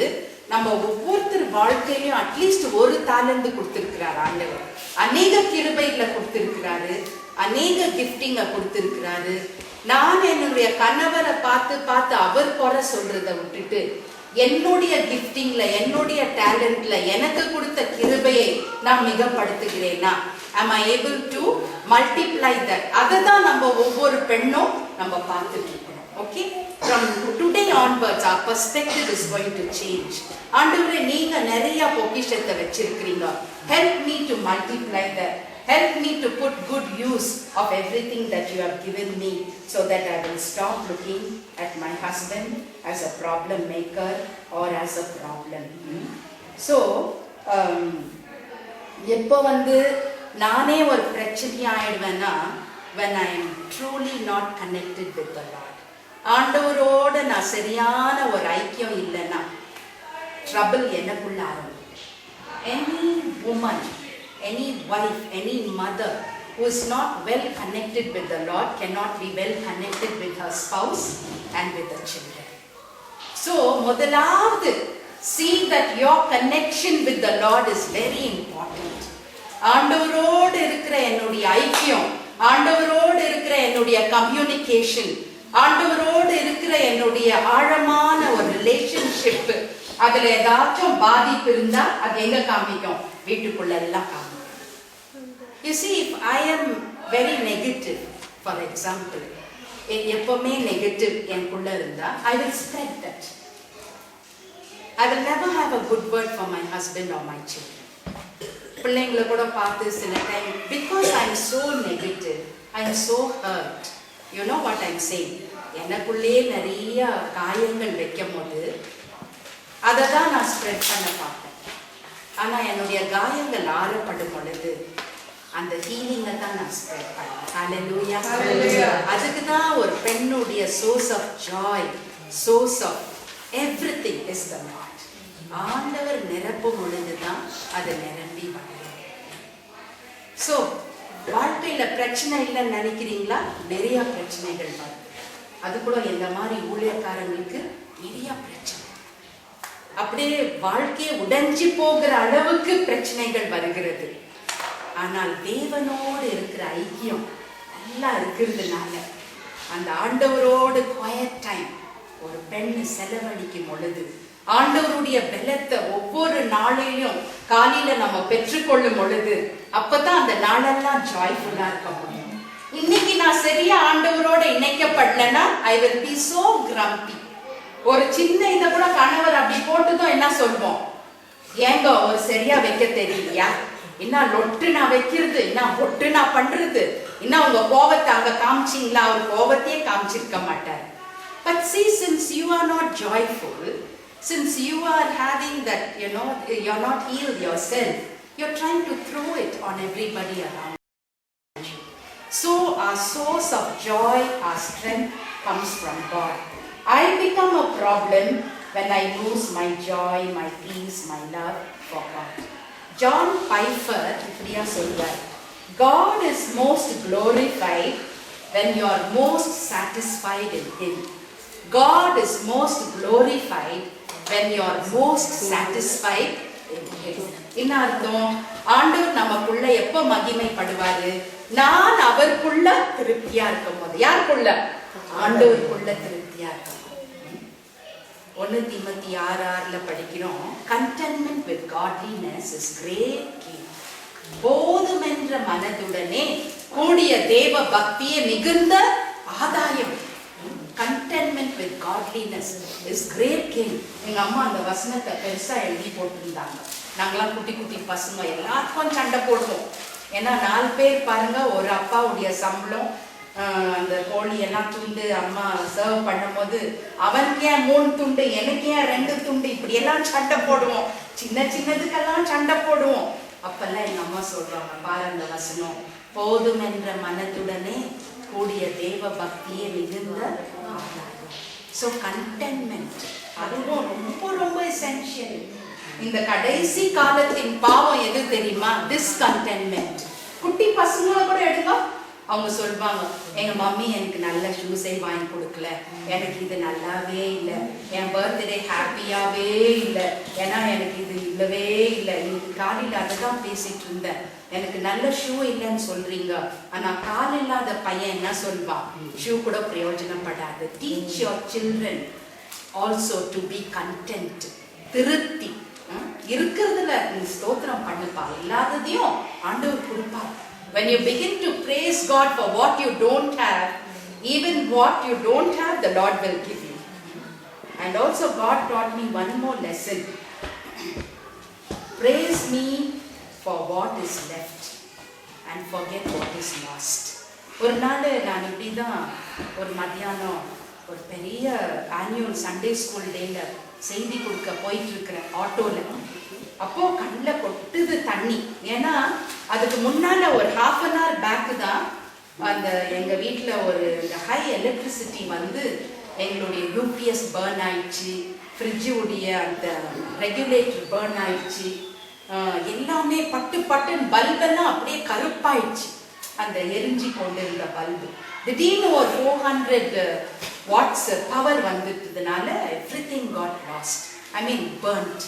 நம்ம ஒவ்வொருத்தர் வாழ்க்கையிலும் அட்லீஸ்ட் ஒரு தாலந்து கொடுத்திருக்கிறார் ஆண்டவர், அநேக கிருபைகளை கொடுத்திருக்கிறாரு, அநேக கிஃப்டிங்க கொடுத்திருக்கிறாரு. நான் என்னுடைய கணவரை பார்த்து அவர் குறை சொல்றதை விட்டுட்டு என்னுடைய கிஃப்டிங்ல என்னுடைய டேலண்ட்ல எனக்கு கொடுத்த கிருபையை நான் மிகப்படுத்துகிறேனா, am I able to multiply that? அதுதான் நம்ம ஒவ்வொரு பெண்ணும் நம்ம பார்த்துட்டு இருக்கோம். Okay, from today onwards our perspective is going to change. ஆண்டவரே, நீங்க நிறைய பொக்கிஷத்தை வச்சிருக்கீங்க, help me to multiply that, help me to put good use of everything that you have given me, so that I will stop looking at my husband as a problem maker or as a problem. So எப்போ நானே ஒரு பிரச்சனை ஆயிடுவேன்னா, when I am truly not connected with the Lord, ஆண்டவரோட நான் சரியான ஒரு ஐக்கியம் இல்லைன்னா ட்ரபிள் எனக்குள்ள ஆரம்பிக்கும். Any woman, any wife, any mother who is not well connected with the Lord cannot be well connected with her spouse and with the children. So, முதலாவது see that your connection with the Lord is very important. ஆண்டவரோடு இருக்கிற என்னுடைய ஐக்கியம், ஆண்டவரோடு இருக்கிற என்னுடைய communication, ஆண்டவரோடு இருக்கிற என்னுடைய ஆழமான ஒரு ரிலேஷன்ஷிப், அதுல ஏதாச்சும் பாதிப்பு இருந்தா அது எங்க காமிக்கும்? வீட்டுக்குள்ள எல்லாம் காமிக்கும். You see, if I am very negative, for example, எப்பவுமே நெகட்டிவ் எனக்குள்ள இருந்தா I will spread that. I will never have a good word for my husband or my children. பிள்ளைங்களை கூட பார்த்து சில time, because I am so negative, I am so hurt. You know what I am saying? எனக்குள்ளே நிறைய காயங்கள் வைக்கும் போது அதை தான் நான் ஸ்ப்ரெட் பண்ண பார்ப்பேன். ஆனால் என்னுடைய காயங்கள் ஆறப்படும் பொழுது அந்த ஹீலிங்கை தான் நான் ஸ்ப்ரெட் பண்ணேன். ஹல்லேலூயா. அதுக்கு தான் ஒரு பெண்ணுடைய source of joy, source of everything is the Lord. ஆண்டவர் நிரப்பும் பொழுது தான் அது நிரம்பி வரும். ஸோ வாழ்க்கையில பிரச்சனை இல்லைன்னு நினைக்கிறீங்களா? நிறைய பிரச்சனைகள் வரும். அது கூட இந்த மாதிரி ஊழியக்காரங்களுக்கு நிறைய பிரச்சனை, அப்படியே வாழ்க்கையை உடைஞ்சி போகிற அளவுக்கு பிரச்சனைகள் வருகிறது. ஆனால் தேவனோடு இருக்கிற ஐக்கியம் நல்லா இருக்கிறதுனால அந்த ஆண்டவரோடு குவைட் டைம் ஒரு பெண் செலவழிக்கும் பொழுது ஆண்டவருடைய பலத்தை ஒவ்வொரு நாளிலும் காலையில நம்ம பெற்றுக்கொள்ளும் பொழுது அப்பதான் அந்த நாளெல்லாம் ஜாய்ஃபுல்லா இருக்க முடியும். இன்னைக்கு நான் சரியா ஆண்டவரோட இணைக்கப்படலன்னா I will be so grumpy. ஒரு சின்ன இதை கூட கணவர் அப்படி போட்டுதான் என்ன சொல்வோம்? ஏங்க ஒரு சரியா வைக்க தெரியலையா? என்ன லொட்டு நான் வைக்கிறது, என்ன பொட்டு நான் பண்றது, என்ன உங்க கோபத்தை அங்க காமிச்சிங்களா? அவர் கோபத்தையே காமிச்சிருக்க மாட்டார். But see, since you are not joyful, since you are having that, you're not healed yourself, you're trying to throw it on everybody around you. So our source of joy, our strength comes from God. I become a problem when I lose my joy, my peace, my love for God. John Piper இப்படியா சொல்வார், God is most glorified when you are most satisfied in Him. God is most glorified when you are most satisfied in Him. என்ன அர்த்தம்? ஆண்டவர் நமக்குள்ள எப்ப மகிமைப்படுவாரு? நான் அவருக்குள்ள திருப்தியா இருக்கும் போது. யாருக்குள்ள? ஆண்டவருக்குள்ள திருப்தியா இருக்கும். 1 தீமோத்தி 6:6 படிக்கிறோம், contentment with godliness is great gain. போதுமென்ற மனதுடனே கூடிய தேவ பக்தியே மிகுந்த ஆதாயம். Contentment with godliness is great gain. எங்க அம்மா அந்த வசனத்தை பெருசா எழுதி போட்டிருந்தாங்க. நாங்களாம் குட்டி குட்டி பசங்க எல்லாருக்கும் சண்டை போடுவோம். ஏன்னா 4 பேர் பாருங்க, ஒரு அப்பாவுடைய சம்பளம், அந்த கோழி எல்லாம் துண்டு அம்மா சர்வ் பண்ணும் போது அவனுக்கு ஏன் 3 துண்டு, எனக்கு ஏன் 2 துண்டு, இப்படி எல்லாம் சண்டை போடுவோம். சின்ன சின்னதுக்கெல்லாம் சண்டை போடுவோம். அப்பெல்லாம் எங்க அம்மா சொல்றாங்க, பாரு அந்த வசனம், போதும் என்ற மனதுடனே கூடிய தேவ பக்தியே மிகுந்த. ஸோ கண்டென்ட்மெண்ட் அதுவும் ரொம்ப ரொம்ப எசென்ஷியல். இந்த கடைசி காலத்தின் பாவம் எது தெரியுமா? டிஸ்கண்டென்ட்மெண்ட். குட்டி பசங்களை கூட எடுங்க, அவங்க சொல்வாங்க, எங்க மம்மி எனக்கு நல்ல ஷூஸே வாங்கி கொடுக்கல, எனக்கு இது நல்லாவே இல்லை, என் பர்த்டே ஹாப்பியாவே இல்லை, ஏன்னா எனக்கு இது இல்லவே இல்லை. இன்னைக்கு காலையில் அதை தான் பேசிட்டு இருந்தேன், எனக்கு நல்ல ஷூ இல்லைன்னு சொல்றீங்க, ஆனா கால் இல்லாத பையன் என்ன சொல்வான்? ஷூ கூட பிரயோஜனப்படாது. Teach your children also to be content. திருப்தி இருக்கிறதுல நீ ஸ்தோத்திரம் பண்ணுப்பா, இல்லாததையும் ஆண்டவர் கொடுப்பார். When you begin to praise God for what you don't have, even what you don't have, the Lord will give you. And also God taught me one more lesson. Praise me for what is left and forget what is lost. ஒரு நாள் நான் இப்படி தான் ஒரு மத்தியானம் ஒரு பெரிய annual Sunday school டேல செய்தி கொடுக்க போயிட்டு இருக்கிறேன் ஆட்டோல. அப்போ கண்ணில் கொட்டுது தண்ணி. ஏன்னா அதுக்கு முன்னால ஒரு 1/2 hour பேக்கு தான் அந்த எங்க வீட்டில் ஒரு ஹை எலக்ட்ரிசிட்டி வந்து எங்களுடைய யூபிஎஸ் பர்ன் ஆயிடுச்சு, ஃப்ரிட்ஜுடைய அந்த ரெகுலேட்டர் பர்ன் ஆயிடுச்சு, எல்லாமே பட்டு பட்டுன்னு பல்பெல்லாம் அப்படியே கருப்பாயிடுச்சு. அந்த எரிஞ்சி கொண்டிருந்த பல்பு திடீர்னு ஒரு 400 வாட்ஸ் பவர் வந்துட்டதுனால everything got lost. I mean burnt.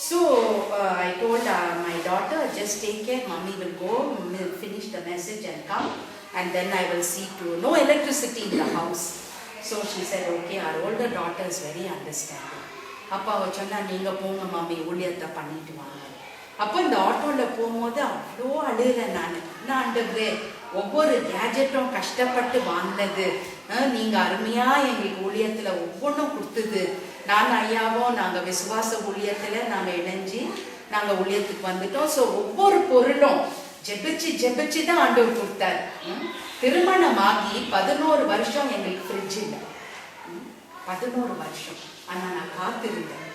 So I told my daughter, just take care, mommy will go, finish the message and come, and then I will see to no electricity in the house. So she said, okay, our older daughter is very understanding. அப்பா அவ சொன்னா, நீங்க போங்க மாமி, ஊழியத்தை பண்ணிட்டு வாங்க. அப்போ இந்த ஆட்டோவில் போகும்போது அவ்வளோ அழுகிறேன் நான். என்ன ஆண்டவரே, ஒவ்வொரு கேஜெட்டும் கஷ்டப்பட்டு வாங்கினது, நீங்கள் அருமையாக எங்களுக்கு ஊழியத்தில் ஒவ்வொன்றும் கொடுத்தது. நான் ஐயாவும் நாங்கள் விசுவாச ஊழியத்தில் நாங்கள் இணைஞ்சி நாங்கள் ஊழியத்துக்கு வந்துட்டோம். ஸோ ஒவ்வொரு பொருளும் ஜெபிச்சு தான் ஆண்டவர் கொடுத்தார். திருமணமாகி 11 வருஷம் எங்களுக்கு ஃப்ரிட்ஜ் இல்லை. 11 வருஷம். ஆனால் நான் காத்திருந்தேன்.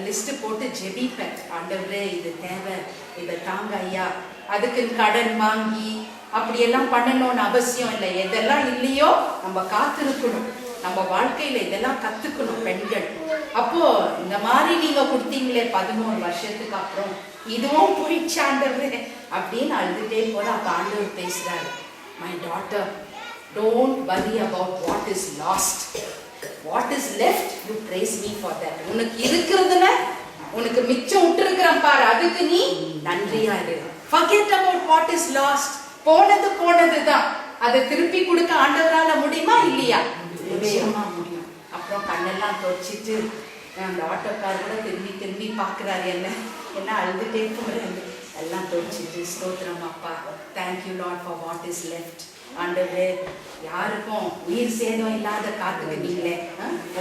லிஸ்ட்டு போட்டு ஜெபிப்பேன், ஆண்டவரே இது தேவை, இதை தாங்க ஐயா. அதுக்கு கடன் வாங்கி அப்படியெல்லாம் பண்ணணும்னு அவசியம் இல்லை. எதெல்லாம் இல்லையோ நம்ம காத்திருக்கணும். நம்ம வாழ்க்கையில் இதெல்லாம் கற்றுக்கணும் பெண்கள். அப்போது இந்த மாதிரி நீங்கள் கொடுத்தீங்களே 11 வருஷத்துக்கு அப்புறம் இதுவும் போயிடுச்சு ஆண்டவரே அப்படின்னு அழுதுகிட்டே போகிற. அப்போ ஆண்டவர் பேசுகிறாரு, my daughter, don't worry about what is last. What is left, you praise me for that. உனக்கு இருக்கிறதுல உனக்கு மிச்சம் விட்டுருக்கிறேன் பாரு, அதுக்கு நீ நன்றியா இரு. Forget about what is lost. போனது தான். அதை திருப்பி கொடுக்க ஆண்டவரால முடியுமா இல்லையா? நிச்சயமா முடியும். அப்புறம் கண்ணெல்லாம் தொடச்சிட்டு அந்த ஆட்டோக்கார் கூட திரும்பி பார்க்குறாரு என்ன அழுதுட்டே போகிறேன். எல்லாம் தொடச்சிட்டு, ஸ்தோத்திரம் அப்பா, thank you Lord for what is left. ஆண்டவரே, யாருக்கும் உயிர் சேதம் இல்லாத காத்துக்கிட்டீங்களே,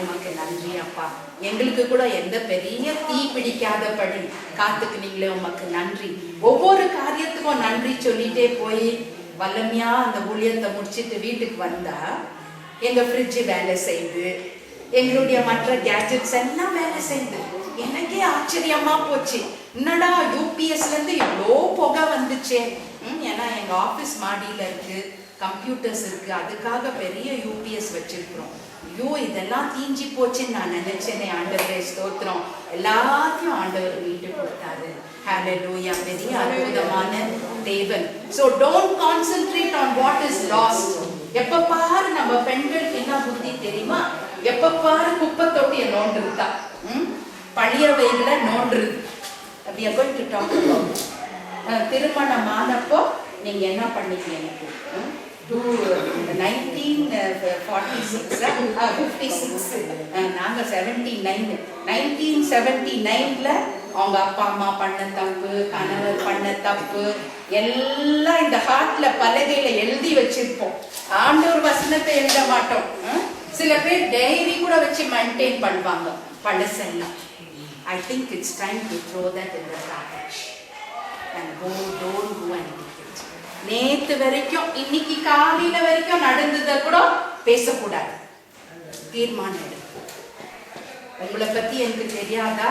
உமக்கு நன்றி அப்பா. எங்களுக்கு கூட எந்த பெரிய தீ பிடிக்காதபடி காத்துக்கிட்டீங்களே, உமக்கு நன்றி. ஒவ்வொரு காரியத்துக்கும் நன்றி சொல்லிட்டே போய் வல்லமையா அந்த ஊழியத்தை முடிச்சுட்டு வீட்டுக்கு வந்தா எங்க ஃப்ரிட்ஜ் வேலை செய்யுது, எங்களுடைய மற்ற கேட்ஜெட்ஸ் எல்லாம் வேலை செய்யுது. எனக்கே ஆச்சரியமா போச்சு, என்னடா யூபிஎஸ்ல இருந்து இவ்வளோ புகை வந்துச்சே. ஏன்னா எங்க ஆஃபீஸ் மாடியில இருக்கு, கம்ப்யூட்டர்ஸ் இருக்கு, அதுக்காக பெரிய யூபிஎஸ் வச்சிருக்கிறோம். ஐயோ இதெல்லாம் தீஞ்சி போச்சுன்னு நான் நினைச்சேனே. ஆண்டவரே ஸ்தோத்திரம், எல்லாத்தையும் ஆண்டவர் மீட்டு கொடுத்தாரு. ஹல்லேலூயா, பெரிய அற்புதமான தேவன். So don't concentrate on what is lost. எப்ப பாரு நம்ம பெண்களுக்கு என்ன புத்தி தெரியுமா? எப்ப பாரு குப்பை தொட்டியை நோண்டுருதா, பழையவைகளை நோண்டுருது. We are going to talk about திருமணமானப்போ நீங்க என்ன பண்ணீங்க? எனக்கு 1946 நாங்க 1979ல அவங்க அப்பா அம்மா பண்ண தப்பு, கணவர் பண்ண தப்பு எல்லாம் இந்த ஹார்ட்ல பலகையில எழுதி வச்சிருப்போம். ஆண்டவர் வசனத்தை எழுத மாட்டோம். சில பேர் டைரி கூட வச்சு மெயின்டைன் பண்ணுவாங்க பழசெல்லாம். I think it's time to throw that in the garbage and don't go and take it. நேத்து வரைக்கும் இன்னைக்கு காலையில வரைக்கும் நடந்ததை கூட பேசக்கூடாது. தீர்மானம் எடு. உங்களை பத்தி எனக்கு தெரியாதா?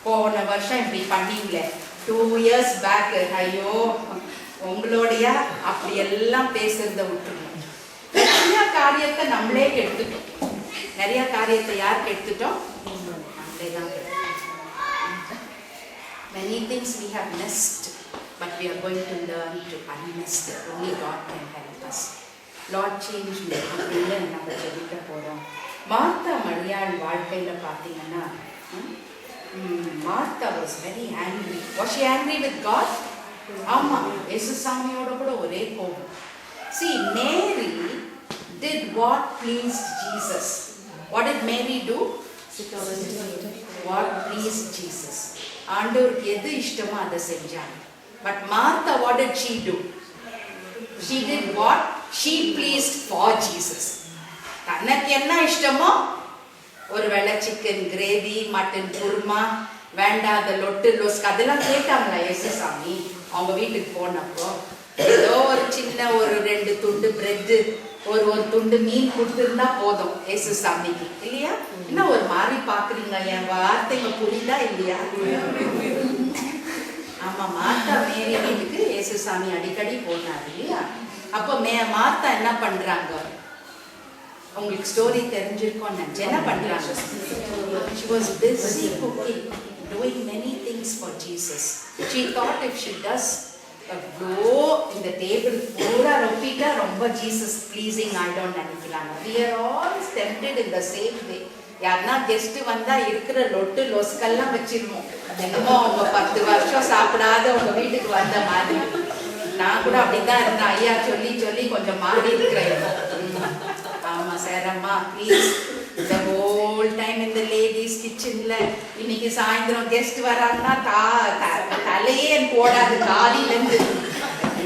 போன வருஷம் இப்படி பண்ணீங்களே, 2 years பேக், ஐயோ உங்களுடைய அப்படி எல்லாம் பேசுறத விட்டுருக்கோம். நிறைய காரியத்தை நம்மளே கெடுத்துட்டோம். நிறைய காரியத்தை யார் கெடுத்துட்டோம்? நம்மளே தான் கெடுத்துட்டோம். Many things we have missed, but we are going to learn to unmiss it. Only God can help us. Lord, change me. அப்படின்னு நம்ம ஜெபிக்க போறோம். மார்த்தா மரியாள் வாழ்க்கையில பார்த்தீங்கன்னா, Martha was very angry. Was she angry with God? ஆமா, இயேசு சாமியோட கூட ஒரே கோபம். See, Mary did what pleased Jesus. What did Mary do? What pleased Jesus. ஆண்டவருக்கு எது இஷ்டமோ அதை செஞ்சாங்க. But Martha, what did she do? She did what? She pleased for Jesus. தனக்கு என்ன இஷ்டமோ, ஒரு வெள்ளை சிக்கன் கிரேவி, மட்டன் குருமா, வேண்டாத லொட்டு லோஸ்க் அதெல்லாம் கேட்டாங்களா இயேசு சாமி? அவங்க வீட்டுக்கு போனப்போ ஏதோ ஒரு சின்ன ஒரு 2 துண்டு பிரெட்டு, ஒரு துண்டு மீன் கொடுத்துருந்தா போதும் இயேசு சாமிக்கு, இல்லையா? என்ன ஒரு மாதிரி பாக்குறீங்க? என் வார்த்தைங்க புரியுதா இல்லையா? ஆமா, மார்த்தா மேரி வீட்டுக்கு இயேசு சாமி அடிக்கடி போனார் இல்லையா? அப்போ மார்த்தா என்ன பண்றாங்க? உங்களுக்கு ஸ்டோரி தெரிஞ்சிருக்கும். என்ன பண்றாங்க? She was busy cooking, doing many things for Jesus. She thought if she does அவ்வளோ இந்த டேபிள் பூரா ரொப்பிட்டா ரொம்ப ஜீசஸ் ப்ளீஸிங் ஆகிடும்னு நினைக்கிறாங்க. We are all tempted in the same way. யாருன்னா கெஸ்ட் வந்தா இருக்கிற லொட்டு லொஸ்கெல்லாம் வச்சிருவோம். என்னமோ அவங்க 10 வருஷம் சாப்பிடாத உங்க வீட்டுக்கு வந்த மாதிரி. நான் கூட அப்படிதான் இருந்தேன். ஐயா சொல்லி சொல்லி கொஞ்சம் மாறி இருக்கிறேன். ஆமா சேரம்மா please the whole time in the ladies kitchenல இன்னைக்கு சாயந்தரம் கெஸ்ட் வராங்கன்னா தலையே போடாது. காலையில இருந்து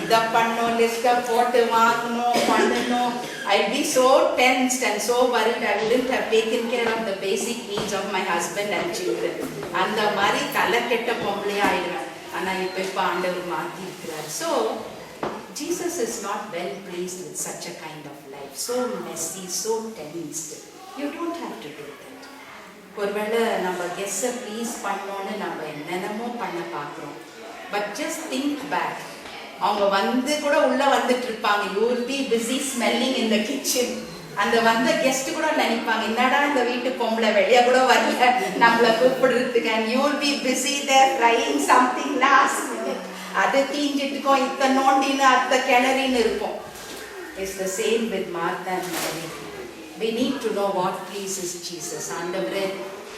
இத பண்ணணும், லிஸ்ட போட்டு வாங்கணும், பண்ணணும். I'll be so tensed and so worried I wouldn't have taken care of the basic needs of my husband and children. அந்த மாதிரி தலை கெட்ட பொம்பளையா ஆயிடுவேன். ஆனா இப்ப ஆண்டவர் மாத்தி இருக்கிறார். So Jesus is not well pleased with such a kind of life, so messy, so tensed. You don't have to do that. ஒருவேளை நம்ம கெஸ்ஸை ப்ளீஸ் பண்ணோன்னு நம்ம என்னென்னமோ பண்ண பார்க்குறோம். But just think back. அவங்க வந்து கூட உள்ள வந்துட்டு இருப்பாங்க. You will be busy smelling in the kitchen. அந்த வந்த கெஸ்ட் கூட நினைப்பாங்க என்னடா இந்த வீட்டு பொம்பளை வெளியே கூட வரல நம்மளை கூப்பிடுறதுக்கு. And you will be busy there trying something last minute. அது தீஞ்சிட்டுக்கோ இத்த நோண்டின்னு அத்த கிளறின்னு இருக்கும். It's the same with Martha and Mary. We need to know what pleases Jesus. ஆண்டவரே,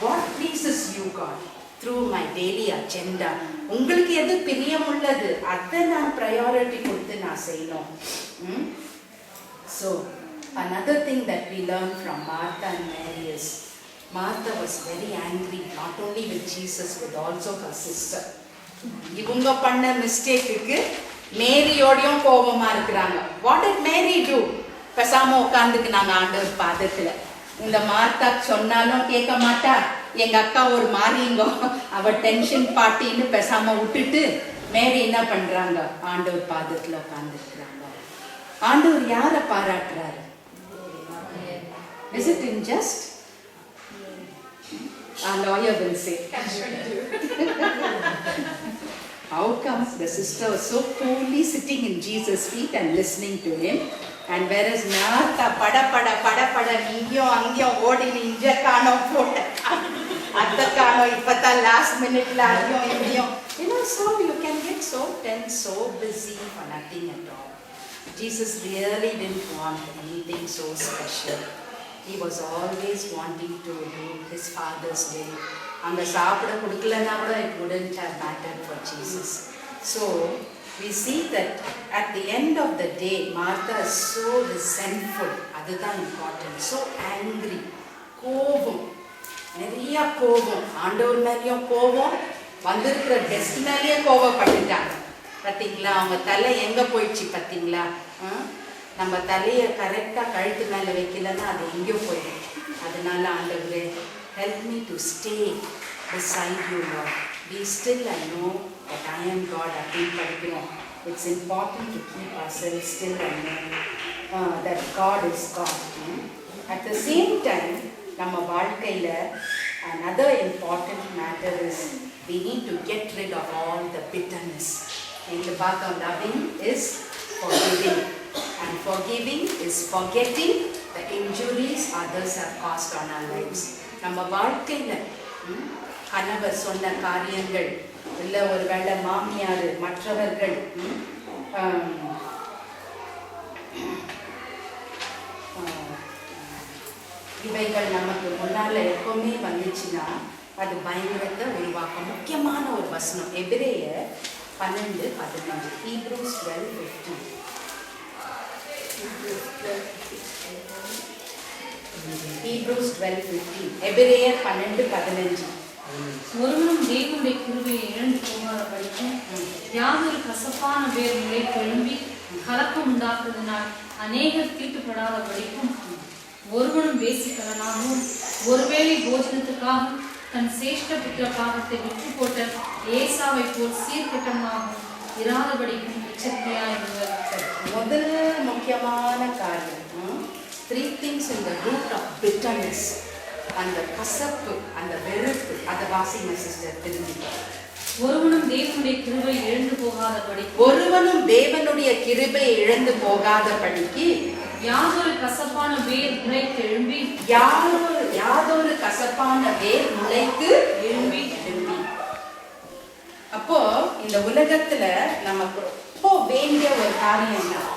what pleases you God through my daily agenda. உங்களுக்கு எது பிரியம் உள்ளது அதை நான் priority கொடுத்து நான் செய்யணும். So another thing that we learn from Martha and Mary is Martha was very angry not only with Jesus but also her sister. இவங்க பண்ண மிஸ்டேக்குக்கு மேரியோடையும் கோபமா இருக்கிறாங்க. What did Mary do? பேசாம உட்காந்துக்கு நாங்க ஆண்டவர் பாதத்துல. இந்த மார்த்தா சொன்னாலும் கேட்க மாட்டா. எங்க அக்கா ஒரு மாறிங்கோ அவ டென்ஷன் பார்ட்டின்னு பேசாம விட்டுட்டு மேரி என்ன பண்றாங்க? ஆண்டவர் பாதத்துல உட்கார்ந்து இருக்கிறாங்க. ஆண்டவர் யார பாராட்டுறாரு? Is it unjust? Our lawyer will say. How comes the sister was so coolly sitting in Jesus' feet and listening to him? And whereas Martha பட இங்கேயும் அங்கேயும் ஓடி இஞ்ச காணோம் போட்ட அத்த காணோம் இப்பதான் லாஸ்ட் மினிட்ல அங்கேயும் இங்கேயும். So you can get so tense, so busy for nothing at all. Jesus really didn't want anything so special. He was always wanting to do his Father's will. அங்க சாப்பிட கொடுக்கலன்னா கூட it wouldn't have mattered for Jesus. So we see that at the end of the day Martha is so resentful. அதுதான் important. So angry. கோபம், நிறைய கோபம். ஆண்டவர் மேலேயும் கோபம், வந்திருக்கிற கெஸ்ட் மேலேயே கோபப்பட்டுட்டாங்க. பார்த்தீங்களா அவங்க தலை எங்க போயிடுச்சு பார்த்தீங்களா? நம்ம தலையை கரெக்டாக கழுத்து மேலே வைக்கலன்னா அது எங்கேயோ போயிடும். அதனால ஆண்டவரே, help me to stay beside you, Lord. Be still and know that I am God. அப்படின்னு படிக்கிறோம். It's important to keep ourselves still and know that God is God. At the same time, நம்ம வாழ்க்கையில another important matter is we need to get rid of all the bitterness. இந்த பார்க்க loving is forgiving, and forgiving is forgetting the injuries others have caused on our lives. நம்ம வாழ்க்கையில கணவர் சொன்ன காரியங்கள், இல்லை ஒரு வேளை மாமியார், மற்றவர்கள், இவைகள் நமக்கு முன்னால எப்பவுமே வந்துச்சுன்னா அது பயங்கரத்தை உருவாக்கும். முக்கியமான ஒரு வசனம் எபிரேயர் 12:15. Hebrews 12:15. Hebrews 12:15. எபிரேயர் 12:15. ஒருவனும் தேவனுடைய கிருபையை இழந்து போகாதபடிக்கும் யாதொரு கசப்பான வேர் முளை எழும்பி கலக்கம் உண்டாக்குவதனால் அநேகர் தீட்டுப்படாதபடிக்கும் ஒருவனும் வேசிக்கலனாகவும் ஒருவேளை போஜனத்துக்காக தன் சேஷ்ட புத்திர பாகத்தை விற்று போட்ட ஏசாவை போல் சீர்கெட்டமாகவும் இராதபடிக்கும் எச்சரிக்கையாயிருங்கள். முதல் முக்கியமான காரியம், 3 things in the root of bitterness. அந்த கசப்பு, அந்த வெறுப்பு, அதை வாசிங்க சிஸ்டர் தெரிஞ்சுக்க. ஒருவனும் தேவனுடைய கிருபை இழந்து போகாதபடி, ஒருவனும் தேவனுடைய கிருபை இழந்து போகாதபடிக்கு யாதொரு கசப்பான வேர் முளைத்து எழும்பி, யாதொரு கசப்பான வேர் முளைத்து எழும்பி. இந்த உலகத்துல நமக்கு ரொம்ப வேண்டிய ஒரு காரியம் தான்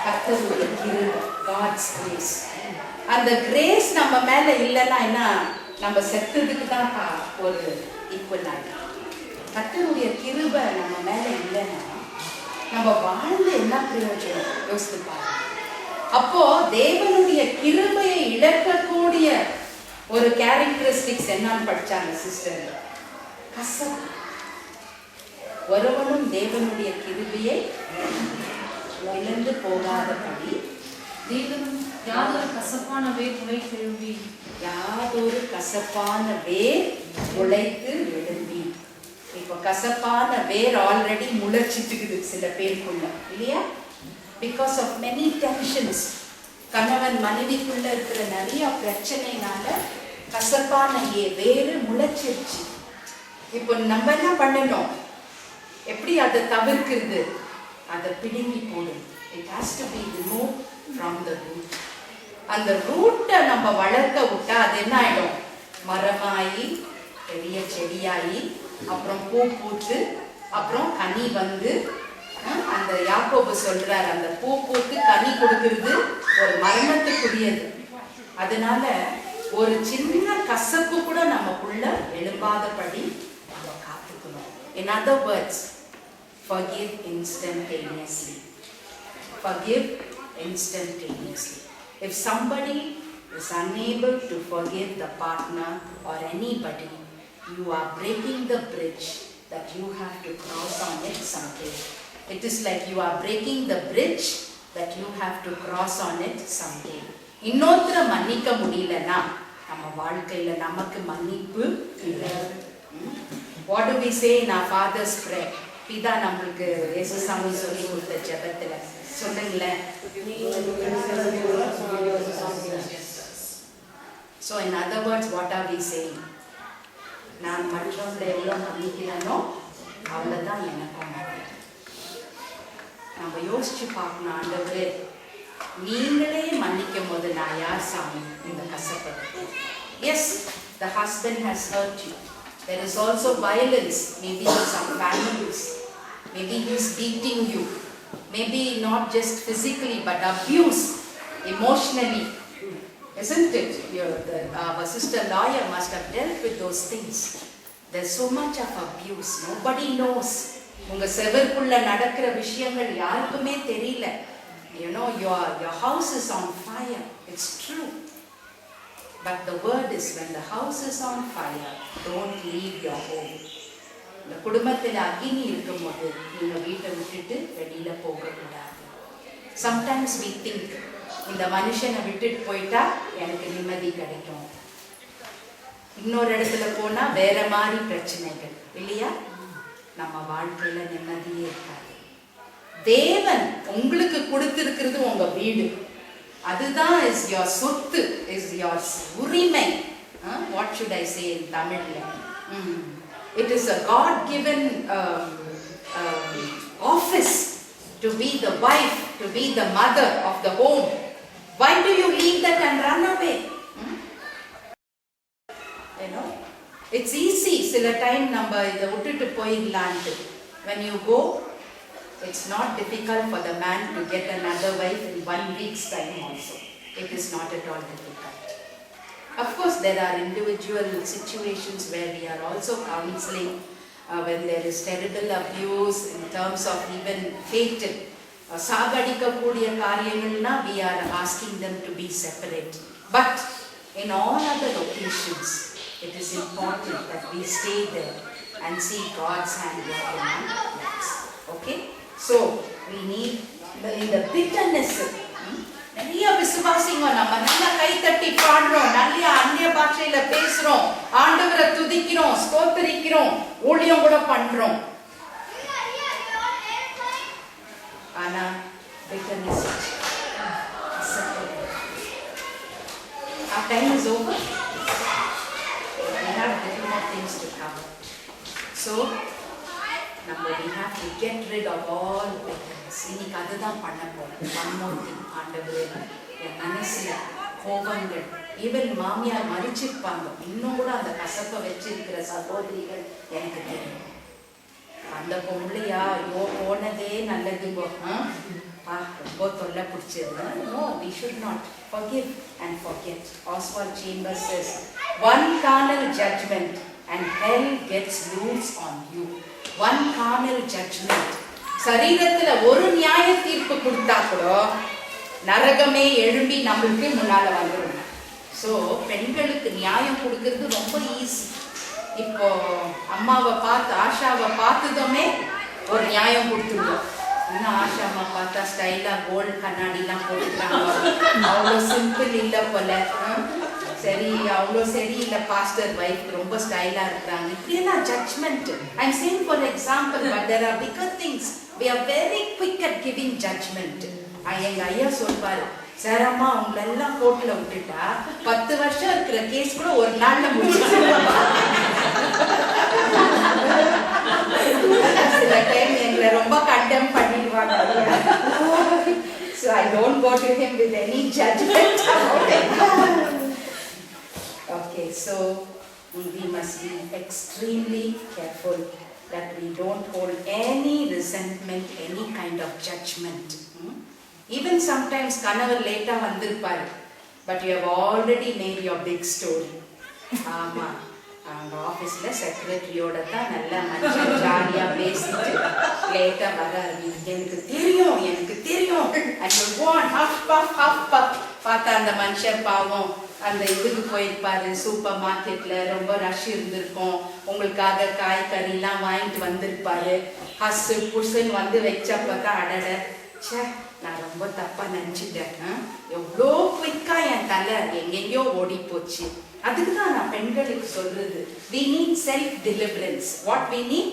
கர்த்தருடைய கிருபை, God's grace. அந்த கிரேஸ் நம்ம மேல இல்லைன்னா என்ன, நம்ம செத்ததுக்கு தான் ஒரு ஈக்குவல் ஆகும். கர்த்தருடைய கிருபை நம்ம மேல இல்லைன்னா நம்ம வாழ்ந்து என்ன பிரயோஜனம் யோசித்து பாருங்க. அப்போ தேவனுடைய கிருபையை இழக்கக்கூடிய ஒரு கேரக்டரிஸ்டிக்ஸ் என்னன்னு படிச்சாங்க சிஸ்டர், கசப்பு. ஒருவனும் தேவனுடைய கிருபையை இழந்து போகாதபடி தேவனும் யாதொரு கசப்பான வேர் முளைத்து எழும்பி, யாதொரு கசப்பான வேர் முளைத்து எழும்பி. இப்போ கசப்பான வேர் ஆல்ரெடி முளைச்சிட்டுக்குது சில பேருக்குள்ள இல்லையா, பிகாஸ் ஆஃப் மெனி டென்ஷன்ஸ். கணவன் மனைவிக்குள்ள இருக்கிற நிறைய பிரச்சனைனால கசப்பான வேறு முளைச்சிருச்சு. இப்போ நம்ம என்ன பண்ணணும், எப்படி அதை தவிர்க்கிறது, அதை பிடுங்கி போடும். It has to be remove from the root. அந்த ரூட்டை நம்ம வளர்க்க விட்டா அது என்ன ஆயிடும், மரமாயி பெரிய செடியாகி அப்புறம் பூ பூத்து அப்புறம் கனி வந்து, அந்த யாக்கோபு சொல்றார் அந்த பூ பூத்து கனி கொடுக்கிறது ஒரு மரணத்துக்குரியது. அதனால ஒரு சின்ன கசப்பு கூட நமக்குள்ள எழும்பாதபடி நம்ம காத்துக்கணும். In other words, forgive instantaneously. Forgive instantaneously. If somebody is unable to forgive the partner or anybody, you are breaking the bridge that you have to cross on it someday. It is like you are breaking the bridge that you have to cross on it someday. இன்னொருத்தர மன்னிக்க முடியலன்னா நம்ம வாழ்க்கையில நமக்கு மன்னிப்பு இல்லை. What do we say in our Father's prayer? பிதா நம்மளுக்கு இயேசுசாமி சொல்லி கொடுத்த ஜெபத்துல சொல்லுங்களேன். So in other words, what are we saying? நான் மற்றவங்களை எவ்வளோ மன்னிக்கிறேனோ அவ்வளோதான் எனக்கும் மன்னிப்பு. நம்ம யோசிச்சு பார்க்கணும், ஆண்டவரே நீங்களே மன்னிக்கும் போது நான் யார் சாமி இந்த கசப்பது? Yes, the husband has hurt you. There is also violence, maybe in some families. Maybe he is beating you. Maybe not just physically but abuse emotionally. Isn't it? Our sister lawyer must have dealt with those things. There's so much of abuse. Nobody knows. உங்க செவருக்குள்ள நடக்கிற விஷயங்கள் யாருக்குமே தெரியல. You know, your house is on fire. It's true. But the word is, when the house is on fire, don't leave your home. இந்த குடும்பத்தில் அக்கினி இருக்கும்போது நீங்க வீட்டை விட்டுட்டு வெளியில போகக்கூடாது. Sometimes we think, இந்த மனுஷனை விட்டுட்டு போயிட்டா எனக்கு நிம்மதி கிடைக்கும், இன்னொரு இடத்துல போனா வேற மாதிரி பிரச்சனைகள் இல்லையா, நம்ம வாழ்க்கையில நிம்மதியே இருக்காது. தேவன் உங்களுக்கு கொடுத்திருக்கிறது உங்க வீடு, அதுதான் is your சொத்து, is your உரிமை. What should I say in Tamil? It is a God given office to be the wife, to be the mother of the home. Why do you leave that and run away? You know, it's easy சில time நம்ம இதை விட்டுட்டு போயிடலான்ட்டு. When you go, it's not difficult for the man to get another wife in 1 week's time also. It is not at all difficult. Of course, there are individual situations where we are also counseling when there is terrible abuse in terms of even fatal. சாகடிக்க கூடிய காரியங்கள்னா we are asking them to be separate. But in all other occasions, it is important that we stay there and see God's hand work in our lives. Okay? So, we need in the bitterness. நிறைய விசுவாசிங்க நம்ம நல்லா கை தட்டி பாடுறோம், நல்ல அந்நிய பாஷையில பேசுறோம், ஆண்டவரை துதிக்கிறோம், ஸ்தோத்திரிக்கிறோம், ஊழியம் கூட பண்றோம். ஆனா bitterness, our time is over. We have little more things to cover. So, we have to get rid of all bitterness. இன்னைக்கு அதுதான் பண்ண போறோம். One more thing, ஆண்டவரே என் மனசுல கோபங்கள், ஈவன் மாமியார் மறிச்சிருப்பாங்க, இன்னும் கூட அந்த கசப்பை வச்சிருக்கிற சகோதரிகள் எனக்கு தெரியும். அந்த பொம்பளையா ஐயோ போனதே நல்லதுங்கோ, ரொம்ப தொல்லை பிடிச்சது. No, we should not. Forgive and forget. Oswald Chambers says, one carnal judgment and hell gets loose on you. One carnal judgment. சரீரத்துல ஒரு நியாய தீர்ப்பு கொடுத்தா கூட நரகமே எழும்பி நம்மளுக்கு முன்னால வந்துடும். ஸோ பெண்களுக்கு நியாயம் கொடுக்கறது ரொம்ப ஈஸி. இப்போ அம்மாவை பார்த்து ஆஷாவை பார்த்ததுமே ஒரு நியாயம் கொடுத்துருவோம். இன்னும் ஆஷாமா பார்த்தா ஸ்டைலா கோல்டு கண்ணாடிலாம் போட்டுக்கிறாங்க, அவ்வளோ சிம்பிள் இல்லை போல, சரி அவ்வளோ சரி இல்லை, பாஸ்டர் வைஃப் ரொம்ப ஸ்டைலா இருக்கிறாங்க, இப்படியெல்லாம் judgement. I am saying for example, but there are bigger things. we are very quick at giving judgment. எங்க ஐயா சொல்வாரு, சாரம்மா அவங்களெல்லாம் கோர்ட்ல விட்டுட்டா 10 வருஷம் இருக்கிற கேஸ் கூட ஒரு நாள்ல முடிச்சு. சில டைம் எங்களை ரொம்ப கண்டெம் பண்ணிடுவாங்க. So I don't go to him with any judgment about it. Okay, so we must be extremely careful that we don't hold any resentment, any kind of judgment. Even sometimes கணவர் லேட்டா வந்திருப்பாரு, but you have already made your big story. ஆமா, அவங்க ஆஃபீஸ்ல செக்ரட்டரியோட தான் நல்லா மனுஷன் ஜாலியா பேசிட்டு லேட்டா வராரு, எனக்கு தெரியும் எனக்கு தெரியும். பார்த்தா அந்த மனுஷன் பாவம் அந்த இதுக்கு போயிருப்பாரு, சூப்பர் மார்க்கெட்ல ரொம்ப ரஷ் இருந்திருக்கும், உங்களுக்காக காய்கறிலாம் வாங்கிட்டு வந்திருப்பாரு. ஹஸ்ஸு புஷுன்னு வந்து வச்சப்பதான் அடட சே நான் ரொம்ப தப்பா நினைச்சிட்டேன், எவ்வளோ குவிக்கா என் தலை எங்கெங்கயோ ஓடி போச்சு. அதுக்கு தான் நான் பெண்களுக்கு சொல்றது, we need self deliverance. what we need?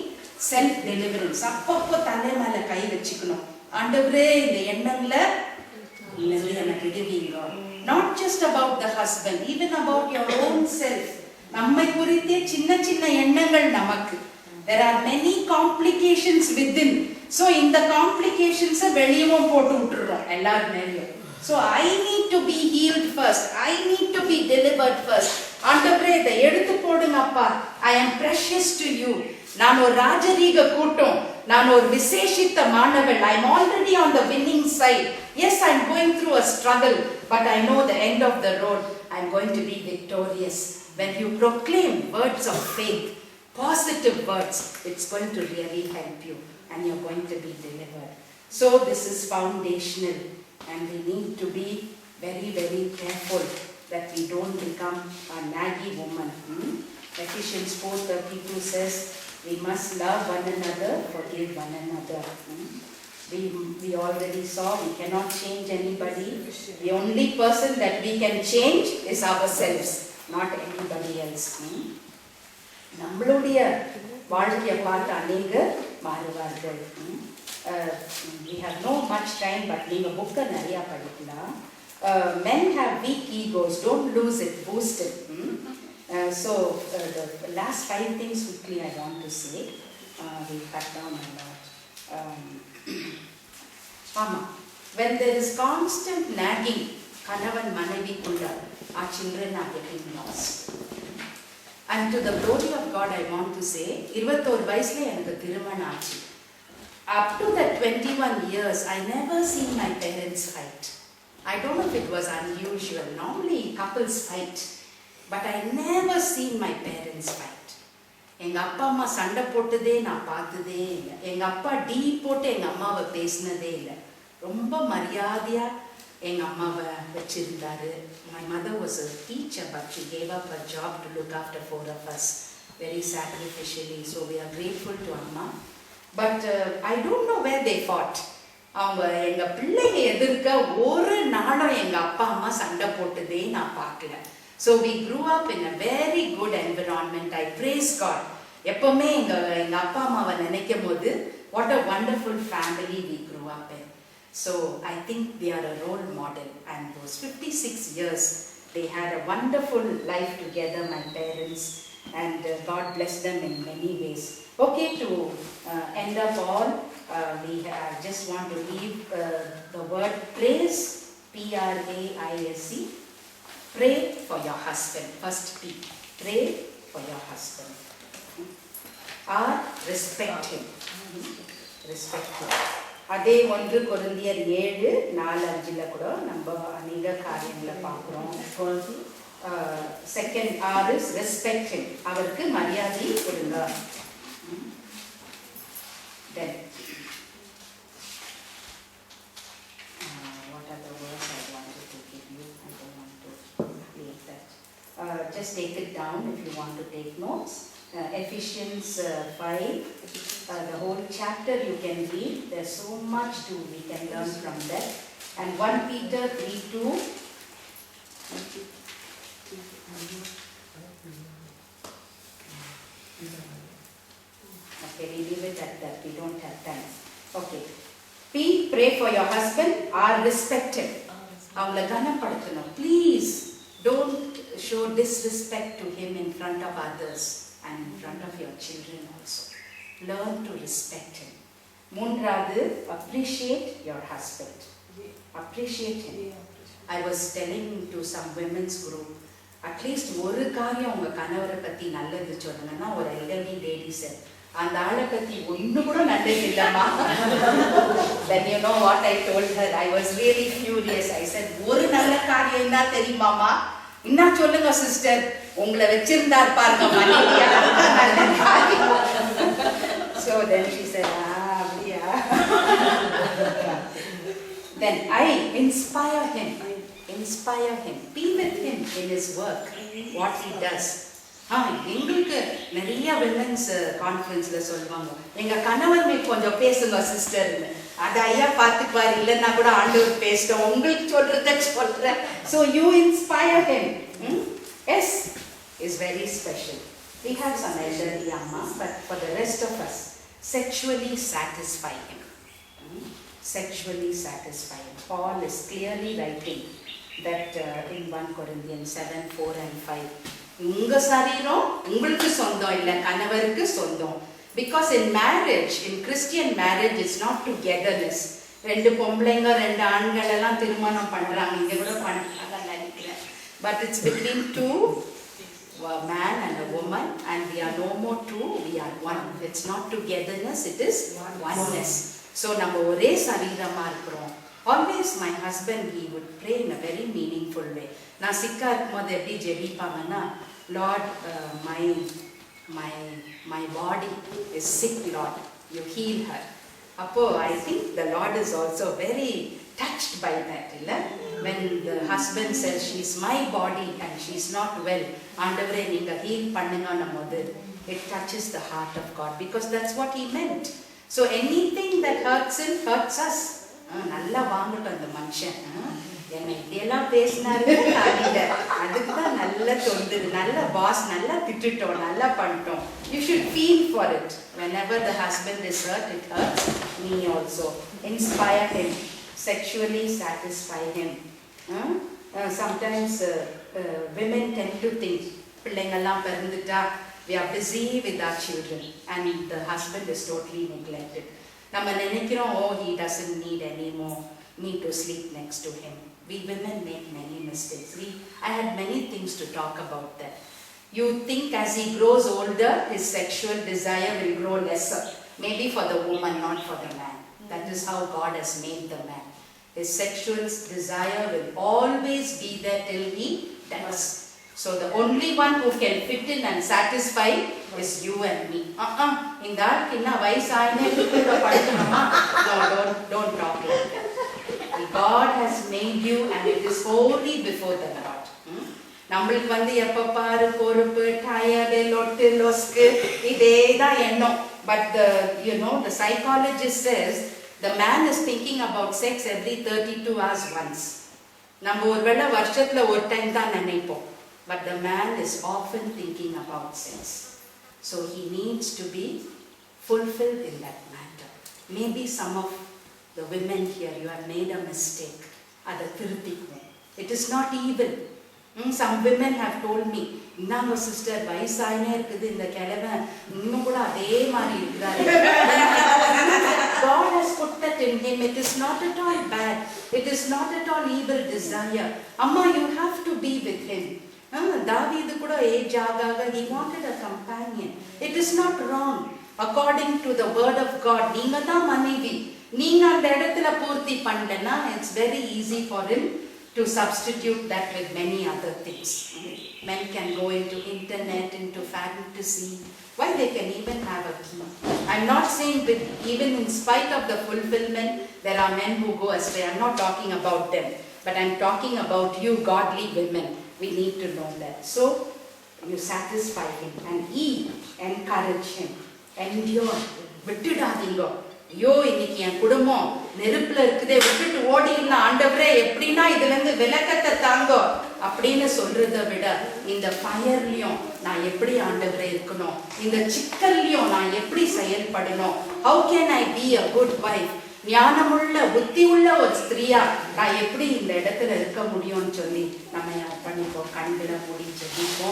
self deliverance. அப்பப்போ தலை மேல கை வச்சுக்கணும், ஆண்டவரே இந்த எண்ணங்களை எனக்கு விடுவீங்க. not just about the husband, even about your own self. நம்மை குறித்தே சின்ன சின்ன எண்ணங்கள் நமக்கு. there are many complications within. so இந்த complications வெளியவும் போட்டு விட்டுறோம் எல்லார் மேலயும். so I need to be healed first, I need to be delivered first. ஆண்டவரே இதை எடுத்து போடுங்க அப்பா, I am precious to you. நான் ஒரு ராஜரீக கூட்டம், நான் ஒரு விசேஷித்த மாணவள். I am already on the winning side. yes, I am going through a struggle, but I know the end of the road, I am going to be victorious. when you proclaim words of faith, positive words, it's going to really help you and you're going to be delivered. so this is foundational and we need to be very very careful that we don't become a naggy woman. Ephesians 4:32 says we must love one another, forgive one another. We already saw we cannot change anybody. The only person that we can change is ourselves, not anybody else. நம்மளுடைய வாழ்க்கையை பார்த்து அநேகர் மாறுவார்கள். we have no much time, but நீங்க புக்கை நிறைய படிக்கலாம். men have weak egos, don't lose it, boost it. so the last 5 things quickly I want to say. we cut down a lot. when there is constant nagging, கணவன் மனைவிக்குள்ள, our children are getting lost. and to the glory of God I want to say, 21 வயசுல எனக்கு திருமணம் ஆச்சு. up to that 21 years I never seen my parents fight. I don't know if it was unusual, normally couples fight, but I never seen my parents fight. எங்க அப்பா அம்மா சண்டை போட்டதே நான் பார்த்ததே இல்லை. எங்க அப்பா டீ போட்டு எங்க அம்மாவை பேசினதே இல்லை. ரொம்ப மரியாதையா எங்க அம்மாவை வச்சிருந்தாரு. my mother was a teacher, but she gave up her job to look after 4 of us very sacrificially. so we are grateful to amma. but I don't know where they fought. அவங்க எங்க பிள்ளைங்க எதிர்க்க ஒரு நாளும் எங்க அப்பா அம்மா சண்டை போட்டதே நான் பார்க்கல. so we grew up in a very good environment. I praise God. எப்பவுமே எங்க அப்பா அம்மாவை நினைக்கும் போது what a wonderful family we grew up in. so I think they are a role model, and those 56 years they had a wonderful life together, my parents, and God bless them in many ways. okay, to end up all, we just want to leave the word praise, praise. pray for your husband. first P, pray for your husband. or respect him. Respect. அதே 1 கொரிந்தியர் 7:4-5 கூட நம்ம அநேக காரியங்களை பார்க்குறோம். Second R is respect, அவருக்கு மரியாதை கொடுங்க. தென் what are the words I wanted to give you? I don't want to leave that. Just take it down if you want to take notes. Ephesians 5, the whole chapter you can read. There's so much we can learn from that. And 1 Peter 3:2. Okay, we leave it at that. We don't have time. Okay. Pray for your husband. Are respected. அவங்கள கனப்படுத்தணும். Please don't show disrespect to him in front of others and in front of your children also. Learn to respect him. மூன்றாவது, appreciate your husband. Appreciate him. I was telling to some women's group, at least ஒரு காரியம் உங்க கணவரை பத்தி நல்லது சொல்லுங்கன்னா, ஒரு elderly lady said, அந்த ஆளை பத்தி ஒண்ணு கூட நல்லது இல்லம்மா. Then you know what I told her? I was really furious. I said, ஒரு நல்ல காரியம் என்ன தெரியுமாமா? என்ன சொல்லுங்க சிஸ்டர், உங்களை வச்சிருந்தார் பாருங்க மனைவியா. So then she said, அப்படியா. Then I inspire him. Inspire him. Be with him in his work, what he does. எங்களுக்கு நிறைய விமென்ஸ் கான்ஃபரன்ஸ்ல சொல்லுவாங்க, எங்க கணவர் கொஞ்சம் பேசுங்க சிஸ்டர்னு. அது ஐயா பார்த்துக்குவார், இல்லைன்னா கூட ஆண்டவர் பேசிட்டோம், உங்களுக்கு சொல்றத சொல்றேன். So you inspire him. Yes, is very special. We have some elderly amma, but for the rest of us, sexually satisfy him. Sexually satisfy him. Paul is clearly writing that in 1 Corinthians 7:4 and 5. உங்க சரீரம் உங்களுக்கு சொந்தம் இல்ல, கணவருக்கு சொந்தம். Because in marriage, in Christian marriage, it's not togetherness. ரெண்டு பொம்பளைங்க ரெண்டு ஆண்கள் எல்லாம் திருமணம் பண்றாங்க, இங்க கூட பண்றாங்க நினைக்கிறேன். But it's between two, a man and a woman, and we are no more two, we are one. It's not togetherness, it is oneness. So நம்ம ஒரே சரீரமா இருக்கிறோம். Always my husband, he would pray in a very meaningful way. நான் சிக்கா இருக்கும்போது எப்படி ஜெபிப்பாங்கன்னா, Lord, my body is sick, Lord, you heal her. அப்போ I think the Lord is also very touched by that, இல்ல? When the husband says, she's my body and she's not well, ஆண்டவரே நீங்க heal பண்ணுங்கன்னும் போது, it touches the heart of God, because that's what he meant. So anything that hurts him hurts us. நல்லா வாங்கட்டும் அந்த மனுஷன், என்னை இப்படியெல்லாம் பேசினாரு, அதுக்கு தான் நல்லா தொந்தது, நல்ல பாஸ், நல்லா திட்டுட்டோம், நல்லா பண்ணிட்டோம். You should feel for it. Whenever the husband is hurt, it hurts me also. Inspire him, sexually satisfy him. Sometimes women tend to think, பிள்ளைங்கெல்லாம் பிறந்துட்டா we are busy with our children and the husband is totally neglected. நம்ம நினைக்கிறோம், oh, he doesn't need any more me to sleep next to him. We women make many mistakes. I had many things to talk about that. You think as he grows older, his sexual desire will grow lesser. Maybe for the woman, not for the man. That is how God has made the man. His sexual desire will always be there till he dies. So the only one who can fit in and satisfy is you and me. In that, inna vaisaine kuda padukama. No, don't talk like that. God has made you and it is holy before the Lord. நம்மளுக்கு வந்து எப்ப பாரு பொறுப்பு, tired, லொட்டு லொஸ்கு, இதே தான் எண்ணம். But the psychologist says the man is thinking about sex every 32 hours once. நம்ம ஒருவேளை வருஷத்துல ஒரு டைம் தான் நினைப்போம். But the man is often thinking about sex. So he needs to be fulfilled in that matter. Maybe some of the women here, you have made a mistake. Ada thirupikku. It is not evil. Some women have told me, "Nango sister, vaisaine irukudhu indha kelava innum kuda adhe mari irukkaru." God has put that in him. It is not at all bad. It is not at all evil desire. Amma, you have to be with him. David kuda age agaga, he wanted a companion. It is not wrong. according to the word of God. நீங்க தான் மனைவி. நீங்க அந்த இடத்துல பூர்த்தி பண்ணலன்னா it's very easy for him to substitute that with many other things. Men can go into internet, into fantasy. Why they can even have a key. I'm not saying that even in spite of the fulfillment, there are men who go astray. I'm not talking about them. But I'm talking about you godly women. We need to know that. So, you satisfy him and he encourage him. Endure. விட்டுடாதீங்க. ஐயோ இன்னைக்கு என் குடும்பம் நெருப்புல இருக்குதே, விட்டுட்டு ஓடிடலாம் ஆண்டவரே, எப்படின்னா இதுல இருந்து விலக்கத்தை தாங்கோ அப்படின்னு சொல்றதை விட, இந்த ஃபயர்லயும் நான் எப்படி ஆண்டவரே இருக்கணும், இந்த சிக்கல்லையும் நான் எப்படி செயல்படணும், how can I be a good wife, ஞானமுள்ள புத்தி உள்ள ஒரு ஸ்திரியா நான் எப்படி இந்த இடத்துல இருக்க முடியும்னு சொல்லி நம்ம பண்ணிப்போம். கண்களை மூடி ஜெபிப்போம்.